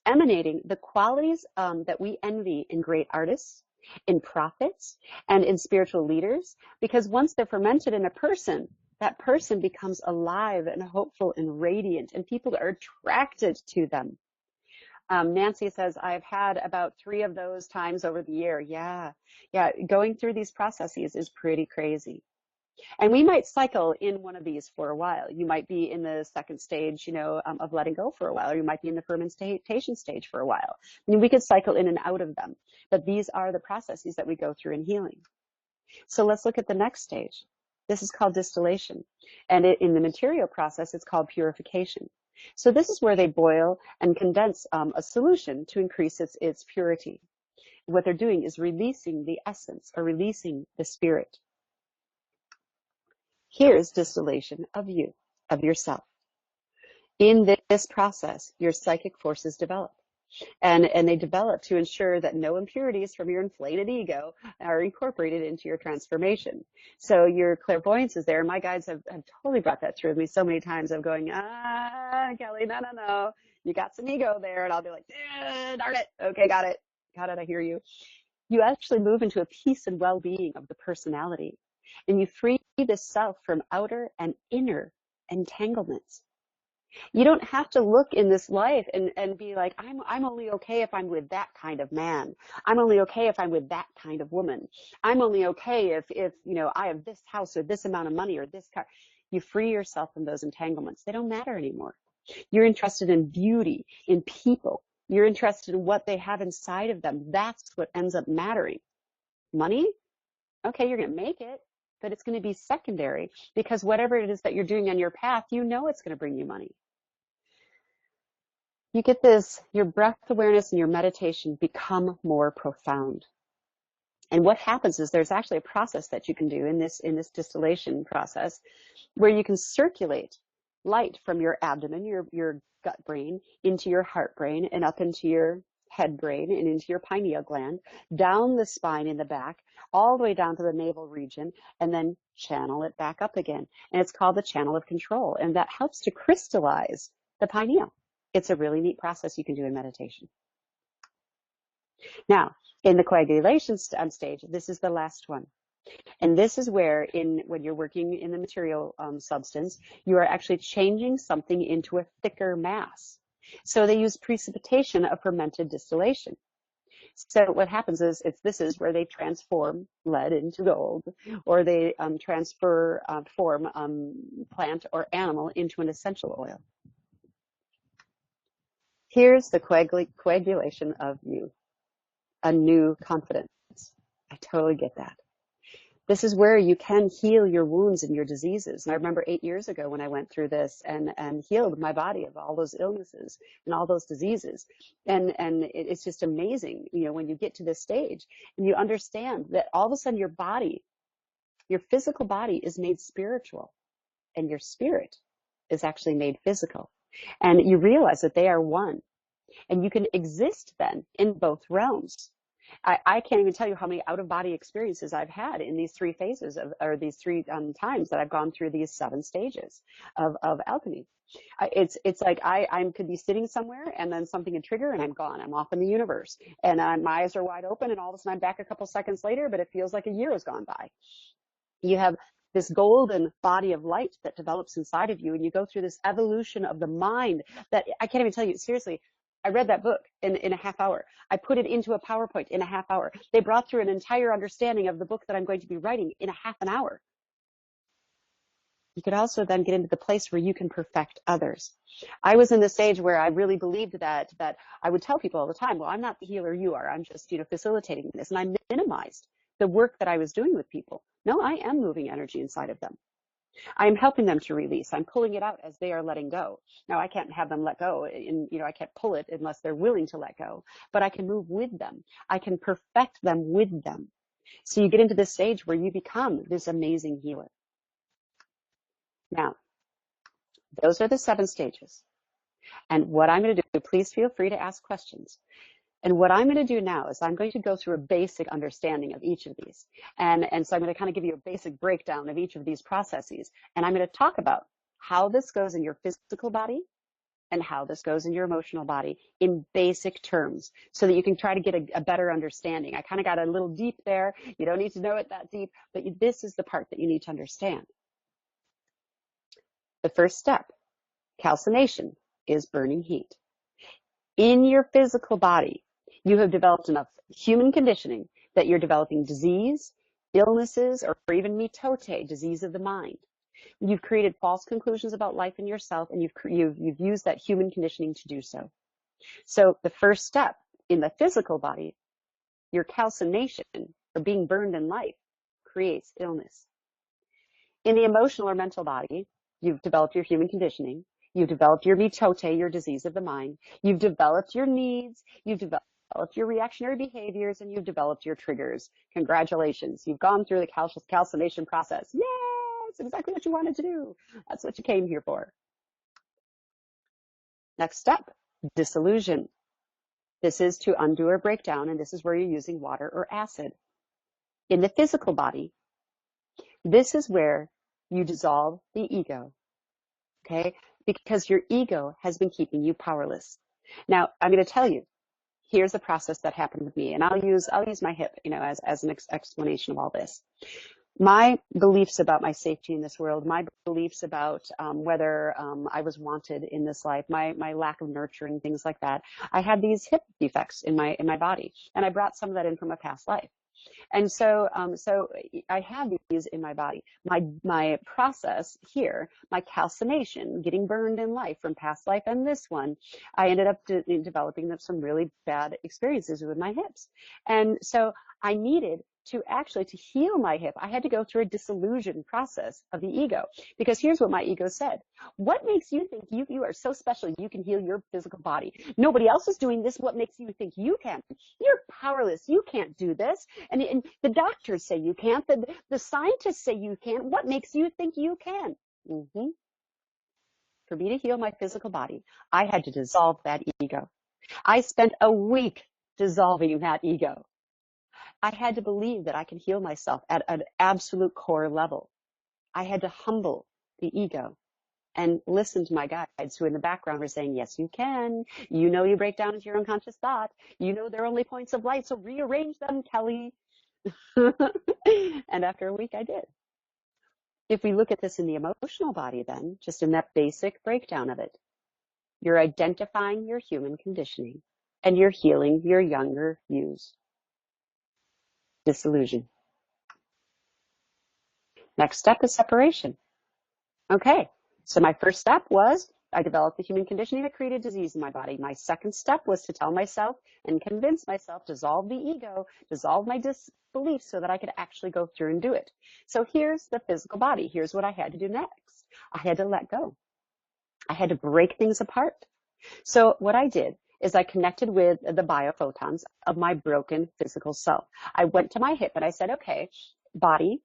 emanating the qualities that we envy in great artists, in prophets, and in spiritual leaders, because once they're fermented in a person, that person becomes alive and hopeful and radiant, and people are attracted to them. Nancy says, I've had about 3 of those times over the year. Yeah, going through these processes is pretty crazy. And we might cycle in one of these for a while. You might be in the second stage, of letting go for a while, or you might be in the fermentation stage for a while. I mean, we could cycle in and out of them, but these are the processes that we go through in healing. So let's look at the next stage. This is called distillation. And in the material process, it's called purification. So this is where they boil and condense a solution to increase its purity. What they're doing is releasing the essence or releasing the spirit. Here's distillation of you, of yourself. In this process, your psychic forces develop. And they develop to ensure that no impurities from your inflated ego are incorporated into your transformation. So your clairvoyance is there. And my guides have totally brought that through with me so many times of going, Kelly, no. You got some ego there. And I'll be like, darn it. Okay, got it. God, I hear you. You actually move into a peace and well-being of the personality. And you free the self from outer and inner entanglements. You don't have to look in this life and be like, I'm only okay if I'm with that kind of man. I'm only okay if I'm with that kind of woman. I'm only okay if I have this house or this amount of money or this car. You free yourself from those entanglements. They don't matter anymore. You're interested in beauty, in people. You're interested in what they have inside of them. That's what ends up mattering. Money? Okay, you're going to make it, but it's going to be secondary because whatever it is that you're doing on your path, you know it's going to bring you money. You get this, your breath awareness and your meditation become more profound. And what happens is there's actually a process that you can do in this distillation process where you can circulate light from your abdomen, your gut brain, into your heart brain and up into your head brain and into your pineal gland, down the spine in the back, all the way down to the navel region, and then channel it back up again. And it's called the channel of control. And that helps to crystallize the pineal. It's a really neat process you can do in meditation. Now, in the coagulation stage, this is the last one. And this is where, when you're working in the material substance, you are actually changing something into a thicker mass. So they use precipitation of fermented distillation. So what happens is, this is where they transform lead into gold, or they form plant or animal into an essential oil. Here's the coagulation of you, a new confidence. I totally get that. This is where you can heal your wounds and your diseases. And I remember 8 years ago when I went through this and healed my body of all those illnesses and all those diseases. And it's just amazing, when you get to this stage and you understand that all of a sudden your body, your physical body is made spiritual and your spirit is actually made physical. And you realize that they are one. And you can exist then in both realms. I can't even tell you how many out-of-body experiences I've had in these three phases or these three times that I've gone through these 7 stages of alchemy. It's like I could be sitting somewhere and then something would trigger and I'm gone. I'm off in the universe and my eyes are wide open and all of a sudden I'm back a couple seconds later, but it feels like a year has gone by. You have this golden body of light that develops inside of you, and you go through this evolution of the mind that I can't even tell you, seriously. I read that book in a half hour. I put it into a PowerPoint in a half hour. They brought through an entire understanding of the book that I'm going to be writing in a half an hour. You could also then get into the place where you can perfect others. I was in the stage where I really believed that I would tell people all the time, well, I'm not the healer you are. I'm just, facilitating this. And I minimized the work that I was doing with people. No, I am moving energy inside of them. I'm helping them to release. I'm pulling it out as they are letting go. Now, I can't have them let go, and I can't pull it unless they're willing to let go, but I can move with them. I can perfect them with them. So you get into this stage where you become this amazing healer. Now, those are the 7 stages. And what I'm going to do, please feel free to ask questions. And what I'm going to do now is I'm going to go through a basic understanding of each of these. And so I'm going to kind of give you a basic breakdown of each of these processes. And I'm going to talk about how this goes in your physical body and how this goes in your emotional body in basic terms so that you can try to get a better understanding. I kind of got a little deep there. You don't need to know it that deep, but this is the part that you need to understand. The first step, calcination, is burning heat. In your physical body, you have developed enough human conditioning that you're developing disease, illnesses, or even mitote, disease of the mind. You've created false conclusions about life and yourself, and you've used that human conditioning to do so. So the first step in the physical body, your calcination, or being burned in life, creates illness. In the emotional or mental body, you've developed your human conditioning. You've developed your mitote, your disease of the mind. You've developed your needs. You've developed your reactionary behaviors, and you've developed your triggers. Congratulations. You've gone through the calcination process. Yay! It's exactly what you wanted to do. That's what you came here for. Next step, dissolution. This is to undo or break down, and this is where you're using water or acid. In the physical body, this is where you dissolve the ego, okay? Because your ego has been keeping you powerless. Now, I'm going to tell you, here's the process that happened with me. And I'll use my hip, as an explanation of all this. My beliefs about my safety in this world, my beliefs about whether I was wanted in this life, my lack of nurturing, things like that. I had these hip defects in my body, and I brought some of that in from a past life. And so I have these in my body. My process here, my calcination, getting burned in life from past life and this one, I ended up developing some really bad experiences with my hips. And so I needed to heal my hip. I had to go through a disillusion process of the ego, because here's what my ego said. What makes you think you are so special you can heal your physical body? Nobody else is doing this. What makes you think you can? You're powerless. You can't do this. And the doctors say you can't. The scientists say you can't. What makes you think you can? For me to heal my physical body, I had to dissolve that ego. I spent a week dissolving that ego. I had to believe that I can heal myself at an absolute core level. I had to humble the ego and listen to my guides who in the background were saying, yes, you can. You break down into your unconscious thought. They're only points of light, so rearrange them, Kelly. And after a week, I did. If we look at this in the emotional body, then, just in that basic breakdown of it, you're identifying your human conditioning and you're healing your younger views. Disillusion. Next step is separation. Okay, so my first step was I developed the human conditioning that created disease in my body. My second step was to tell myself and convince myself, dissolve the ego, dissolve my disbeliefs so that I could actually go through and do it. So here's the physical body. Here's what I had to do next. I had to let go. I had to break things apart. So what I did is I connected with the biophotons of my broken physical self. I went to my hip and I said, okay, body,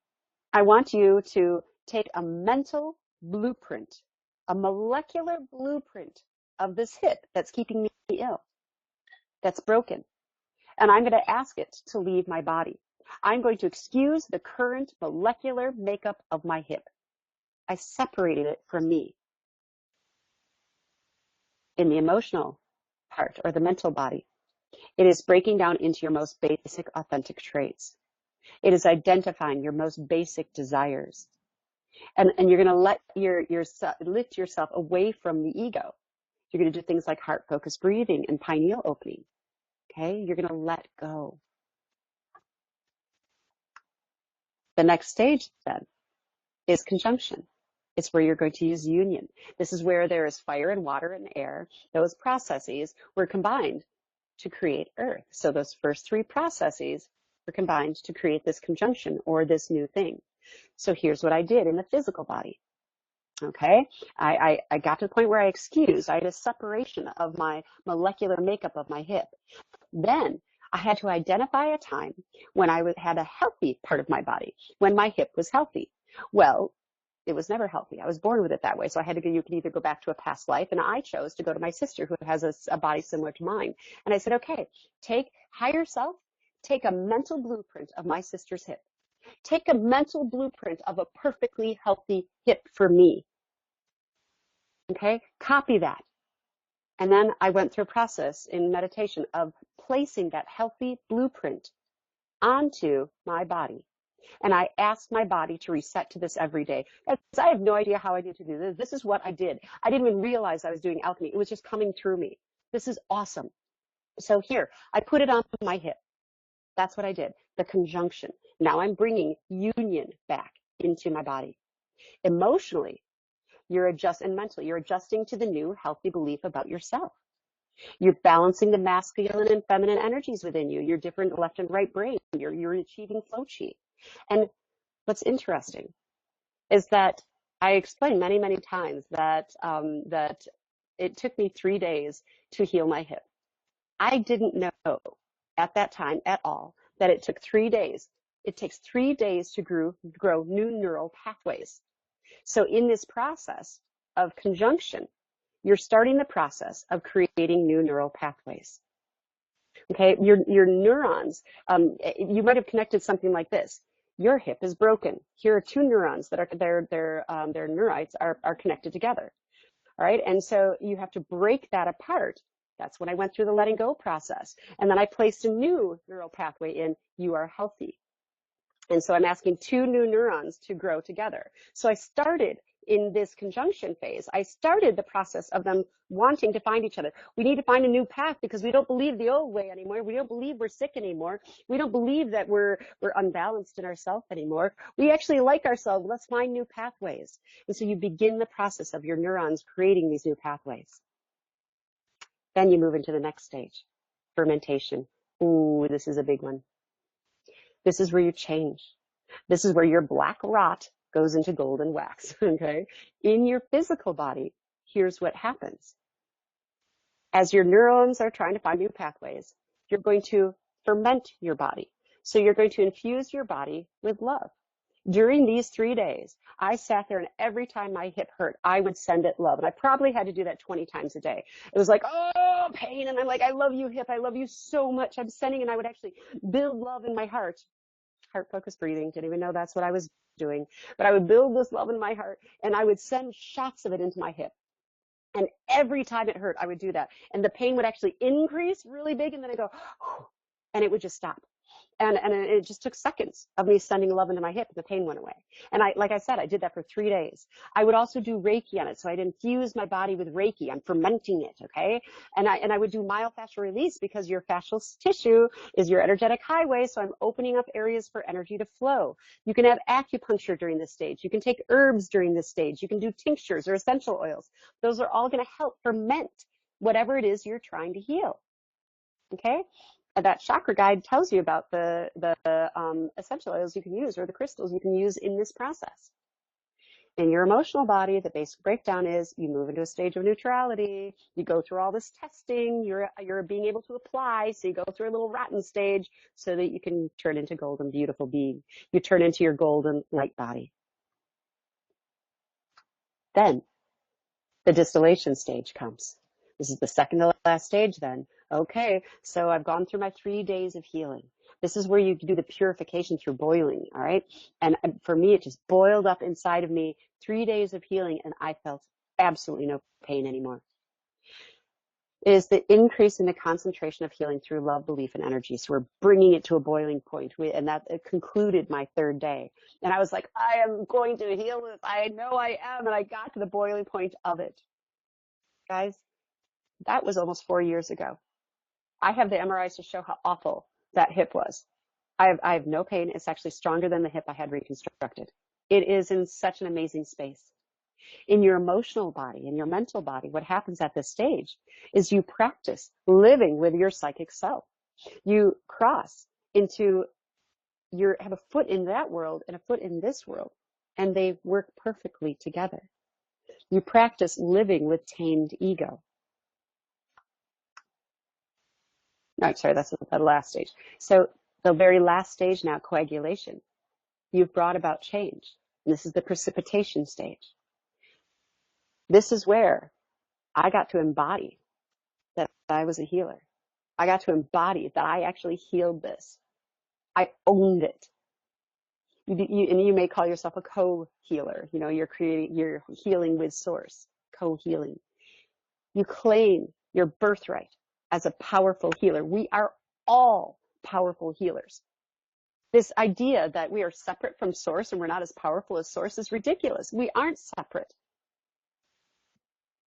I want you to take a mental blueprint, a molecular blueprint of this hip that's keeping me ill, that's broken. And I'm going to ask it to leave my body. I'm going to excuse the current molecular makeup of my hip. I separated it from me. In the emotional part or the mental body, it is breaking down into your most basic authentic traits. It is identifying your most basic desires. And you're going to let lift yourself away from the ego. You're going to do things like heart-focused breathing and pineal opening. Okay? You're going to let go. The next stage then is conjunction. It's where you're going to use union. This is where there is fire and water and air. Those processes were combined to create earth. So those first three processes were combined to create this conjunction or this new thing. So here's what I did in the physical body. Okay, I got to the point where I excused. I had a separation of my molecular makeup of my hip. Then I had to identify a time when I had a healthy part of my body, when my hip was healthy. Well, it was never healthy. I was born with it that way. So I had to go, you can either go back to a past life, and I chose to go to my sister who has a body similar to mine. And I said, okay, take higher self, take a mental blueprint of my sister's hip. Take a mental blueprint of a perfectly healthy hip for me. Okay, copy that. And then I went through a process in meditation of placing that healthy blueprint onto my body. And I asked my body to reset to this every day. I have no idea how I need to do this. This is what I did. I didn't even realize I was doing alchemy. It was just coming through me. This is awesome. So here, I put it on my hip. That's what I did. The conjunction. Now I'm bringing union back into my body. Emotionally, and mentally, you're adjusting to the new healthy belief about yourself. You're balancing the masculine and feminine energies within you. Your different left and right brain. You're achieving flow chi. And what's interesting is that I explained many, many times that it took me 3 days to heal my hip. I didn't know at that time at all that it took 3 days. It takes 3 days to grow new neural pathways. So in this process of conjunction, you're starting the process of creating new neural pathways. Okay, your neurons, you might have connected something like this. Your hip is broken. Here are two neurons that are their neurites are connected together. All right, and so you have to break that apart That's when I went through the letting go process. And then I placed a new neural pathway in, you are healthy. And so I'm asking two new neurons to grow together. So I started in this conjunction phase. I started the process of them wanting to find each other. We need to find a new path because we don't believe the old way anymore. We don't believe we're sick anymore. We don't believe that we're unbalanced in ourselves anymore. We actually like ourselves. Let's find new pathways. And so you begin the process of your neurons creating these new pathways. Then you move into the next stage, fermentation. Ooh, this is a big one. This is where you change. This is where your black rot goes into golden wax, okay? In your physical body, here's what happens. As your neurons are trying to find new pathways, you're going to ferment your body. So you're going to infuse your body with love. During these 3 days, I sat there and every time my hip hurt, I would send it love. And I probably had to do that 20 times a day. It was like, oh, pain. And I'm like, I love you, hip. I love you so much. I'm sending, and I would actually build love in my heart. Heart focused breathing. Didn't even know that's what I was doing. But I would build this love in my heart and I would send shots of it into my hip. And every time it hurt, I would do that. And the pain would actually increase really big. And then I go, and it would just stop. And it just took seconds of me sending love into my hip and the pain went away. And like I said, I did that for 3 days. I would also do Reiki on it. So I'd infuse my body with Reiki. I'm fermenting it. Okay. And I would do myofascial release because your fascial tissue is your energetic highway. So I'm opening up areas for energy to flow. You can have acupuncture during this stage. You can take herbs during this stage. You can do tinctures or essential oils. Those are all going to help ferment whatever it is you're trying to heal. Okay. That chakra guide tells you about the essential oils you can use or the crystals you can use in this process. In your emotional body, the basic breakdown is you move into a stage of neutrality. You go through all this testing. You're being able to apply. So you go through a little rotten stage so that you can turn into golden, beautiful being. You turn into your golden light body. Then the distillation stage comes. This is the second to last stage then. Okay, so I've gone through my 3 days of healing. This is where you do the purification through boiling, all right? And for me, it just boiled up inside of me, 3 days of healing, and I felt absolutely no pain anymore. It is the increase in the concentration of healing through love, belief, and energy. So we're bringing it to a boiling point, and that concluded my 3rd day. And I was like, I am going to heal this. I know I am, and I got to the boiling point of it. Guys, that was almost 4 years ago. I have the MRIs to show how awful that hip was. I have no pain. It's actually stronger than the hip I had reconstructed. It is in such an amazing space. In your emotional body, in your mental body, what happens at this stage is you practice living with your psychic self. You cross into have a foot in that world and a foot in this world, and they work perfectly together. You practice living with tamed ego. No, sorry, that's the last stage. So the very last stage now, coagulation. You've brought about change. And this is the precipitation stage. This is where I got to embody that I was a healer. I got to embody that I actually healed this. I owned it. And you may call yourself a co-healer. You know, you're healing with source, co-healing. You claim your birthright as a powerful healer. We are all powerful healers. This idea that we are separate from source and we're not as powerful as source is ridiculous. We aren't separate.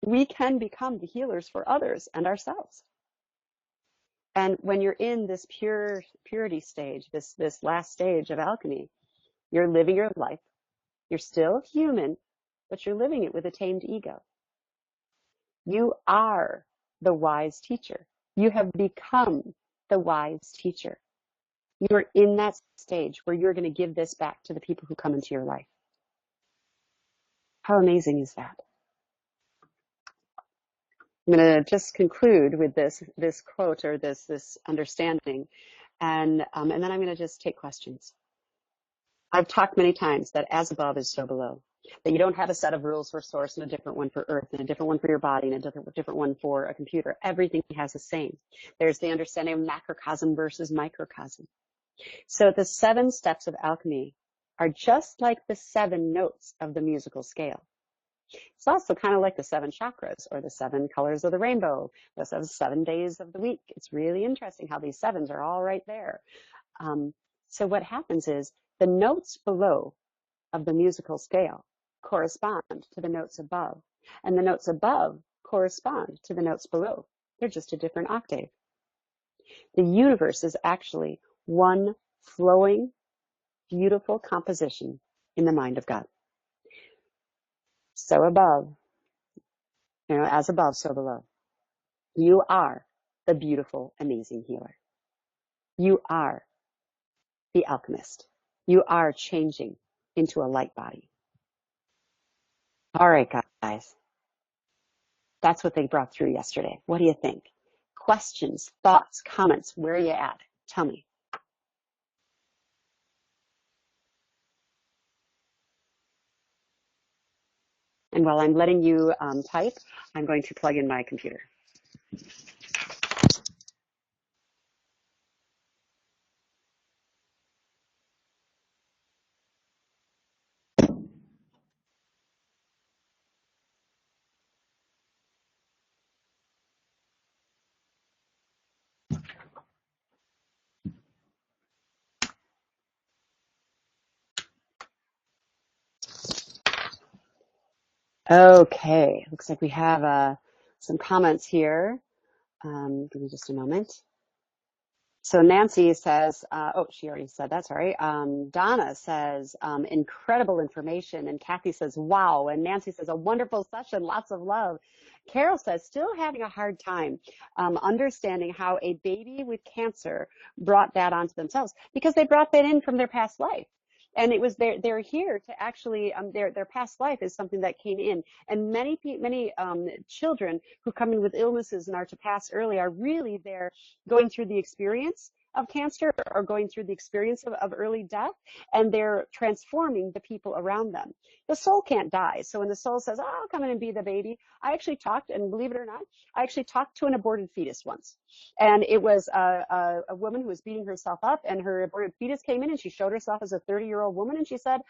We can become the healers for others and ourselves. And when you're in this purity stage, this last stage of alchemy, you're living your life. You're still human, but you're living it with a tamed ego. You are the wise teacher. You have become the wise teacher. You're in that stage where you're going to give this back to the people who come into your life. How amazing is that? I'm going to just conclude with this quote or this understanding, and then I'm going to just take questions. I've talked many times that as above is so below. That you don't have a set of rules for source and a different one for earth and a different one for your body and a different one for a computer. Everything has the same. There's the understanding of macrocosm versus microcosm. So the 7 steps of alchemy are just like the 7 notes of the musical scale. It's also kind of like the 7 chakras or the 7 colors of the rainbow, the 7 days of the week. It's really interesting how these 7s are all right there. So what happens is the notes below of the musical scale correspond to the notes above, and the notes above correspond to the notes below. They're just a different octave. The universe is actually one flowing, beautiful composition in the mind of God. So above, as above, so below. You are the beautiful, amazing healer. You are the alchemist. You are changing into a light body. All right, guys. That's what they brought through yesterday. What do you think? Questions, thoughts, comments, where are you at? Tell me. And while I'm letting you type, I'm going to plug in my computer. Okay, looks like we have some comments here. Give me just a moment. So Nancy says, oh, she already said that, sorry. Donna says, incredible information. And Kathy says, wow. And Nancy says, a wonderful session, lots of love. Carol says, still having a hard time understanding how a baby with cancer brought that onto themselves because they brought that in from their past life. And it was they're here to actually, their past life is something that came in. And many children who come in with illnesses and are to pass early are really there going through the experience of cancer or going through the experience of early death, and they're transforming the people around them. The soul can't die. So when the soul says, oh, I'll come in and be the baby, I actually talked, and believe it or not, I actually talked to an aborted fetus once. And it was a woman who was beating herself up, and her aborted fetus came in, and she showed herself as a 30-year-old woman, and she said,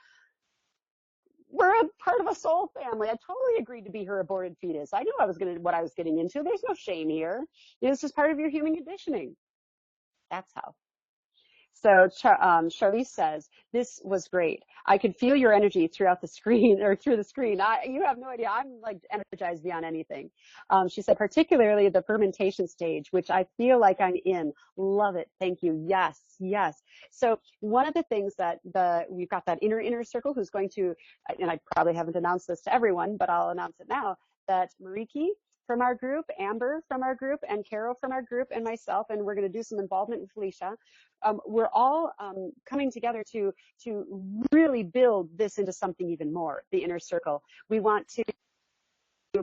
we're a part of a soul family. I totally agreed to be her aborted fetus. I knew what I was getting into. There's no shame here. This is part of your human conditioning. That's how. So Charlize says, this was great. I could feel your energy throughout the screen or through the screen. You have no idea. I'm like energized beyond anything. She said, particularly the fermentation stage, which I feel like I'm in. Love it. Thank you. Yes, yes. So one of the things that we've got that inner circle who's going to, and I probably haven't announced this to everyone, but I'll announce it now, that Mariki from our group, Amber from our group, and Carol from our group, and myself, and we're going to do some involvement with Felicia. We're all coming together to really build this into something even more, the inner circle. We want to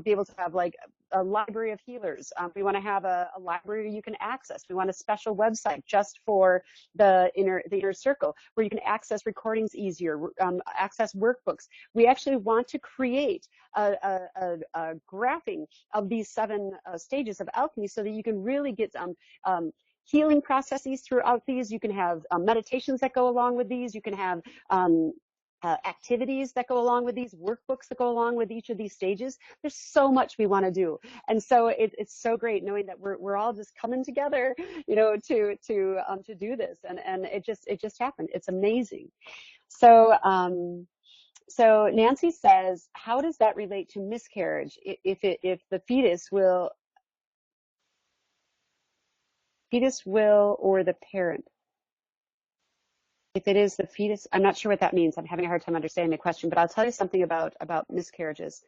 be able to have like a library of healers. We want to have a library you can access. We want a special website just for the inner circle where you can access recordings easier, access workbooks. We actually want to create a graphing of these 7 stages of alchemy so that you can really get healing processes throughout these. You can have meditations that go along with these. You can have activities that go along with these, workbooks that go along with each of these stages. There's so much we want to do, and so it's so great knowing that we're all just coming together, to do this, and it just happened. It's amazing. So so Nancy says, how does that relate to miscarriage? If the fetus will or the parent? If it is the fetus, I'm not sure what that means. I'm having a hard time understanding the question, but I'll tell you something about miscarriages.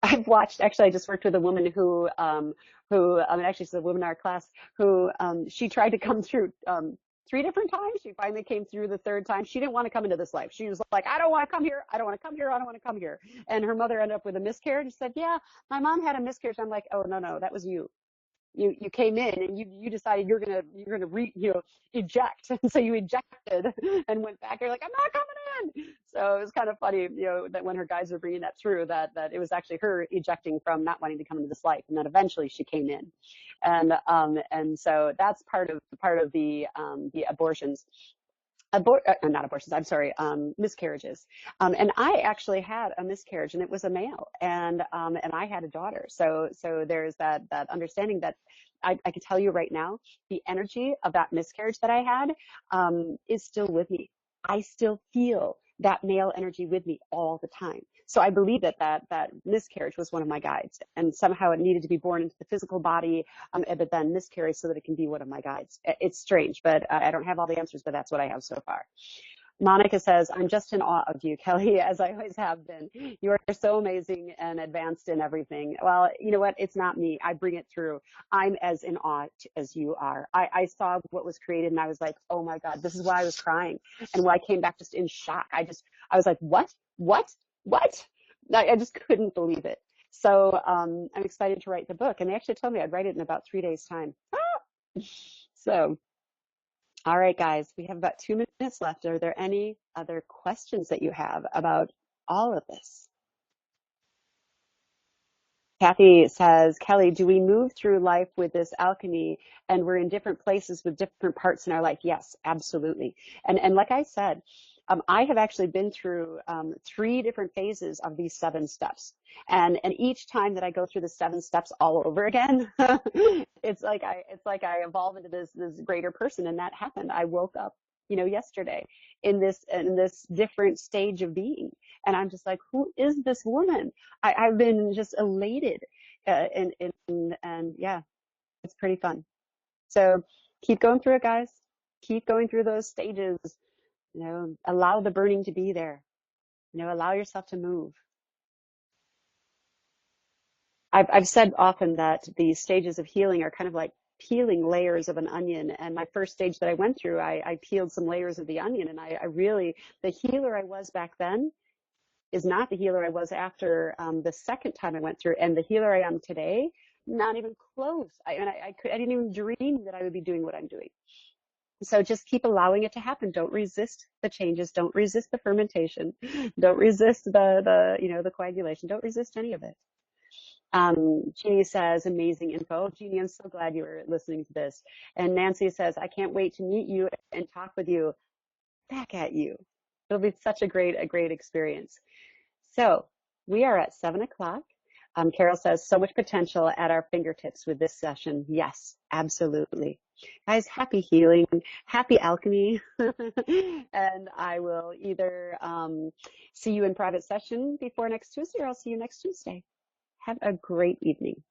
Actually, I just worked with a woman who actually she's a woman in our class who, she tried to come through, 3 different times. She finally came through the 3rd time. She didn't want to come into this life. She was like, I don't want to come here. I don't want to come here. I don't want to come here. And her mother ended up with a miscarriage. She said, yeah, my mom had a miscarriage. I'm like, oh, no, that was you. You came in and you decided you're gonna eject, and so you ejected and went back. You're like, I'm not coming in. So it was kind of funny, that when her guides were bringing that through, that it was actually her ejecting from not wanting to come into this life, and then eventually she came in, and so that's part of the abortions. not abortions, I'm sorry, miscarriages. And I actually had a miscarriage, and it was a male, and I had a daughter. So there's that understanding that I can tell you right now, the energy of that miscarriage that I had is still with me. I still feel that male energy with me all the time. So I believe that miscarriage was one of my guides, and somehow it needed to be born into the physical body, but then miscarry so that it can be one of my guides. It's strange, but I don't have all the answers, but that's what I have so far. Monica says, I'm just in awe of you, Kelly, as I always have been. You are so amazing and advanced in everything. Well, you know what? It's not me. I bring it through. I'm as in awe as you are. I saw what was created and I was like, oh my God, this is why I was crying. And when I came back just in shock, I was like, what? What? What? I just couldn't believe it. So I'm excited to write the book. And they actually told me I'd write it in about 3 days' time. So. All right, guys, we have about 2 minutes left. Are there any other questions that you have about all of this? Kathy says, Kelly, do we move through life with this alchemy and we're in different places with different parts in our life? Yes, absolutely. And like I said, I have actually been through 3 different phases of these 7 steps. And each time that I go through the 7 steps all over again, it's like I evolve into this greater person. And that happened. I woke up, yesterday in this different stage of being. And I'm just like, who is this woman? I've been just elated. And yeah, it's pretty fun. So keep going through it, guys. Keep going through those stages. Allow the burning to be there. Allow yourself to move. I've said often that the stages of healing are kind of like peeling layers of an onion. And my first stage that I went through, I peeled some layers of the onion, and I really, the healer I was back then is not the healer I was after the second time I went through, and the healer I am today, not even close. I didn't even dream that I would be doing what I'm doing. So just keep allowing it to happen. Don't resist the changes. Don't resist the fermentation. Don't resist the coagulation. Don't resist any of it. Jeannie says, amazing info. Jeannie, I'm so glad you were listening to this. And Nancy says, I can't wait to meet you and talk with you. Back at you. It'll be such a great experience. So we are at 7 o'clock. Carol says, so much potential at our fingertips with this session. Yes, absolutely. Guys, happy healing, happy alchemy. And I will either see you in private session before next Tuesday, or I'll see you next Tuesday. Have a great evening.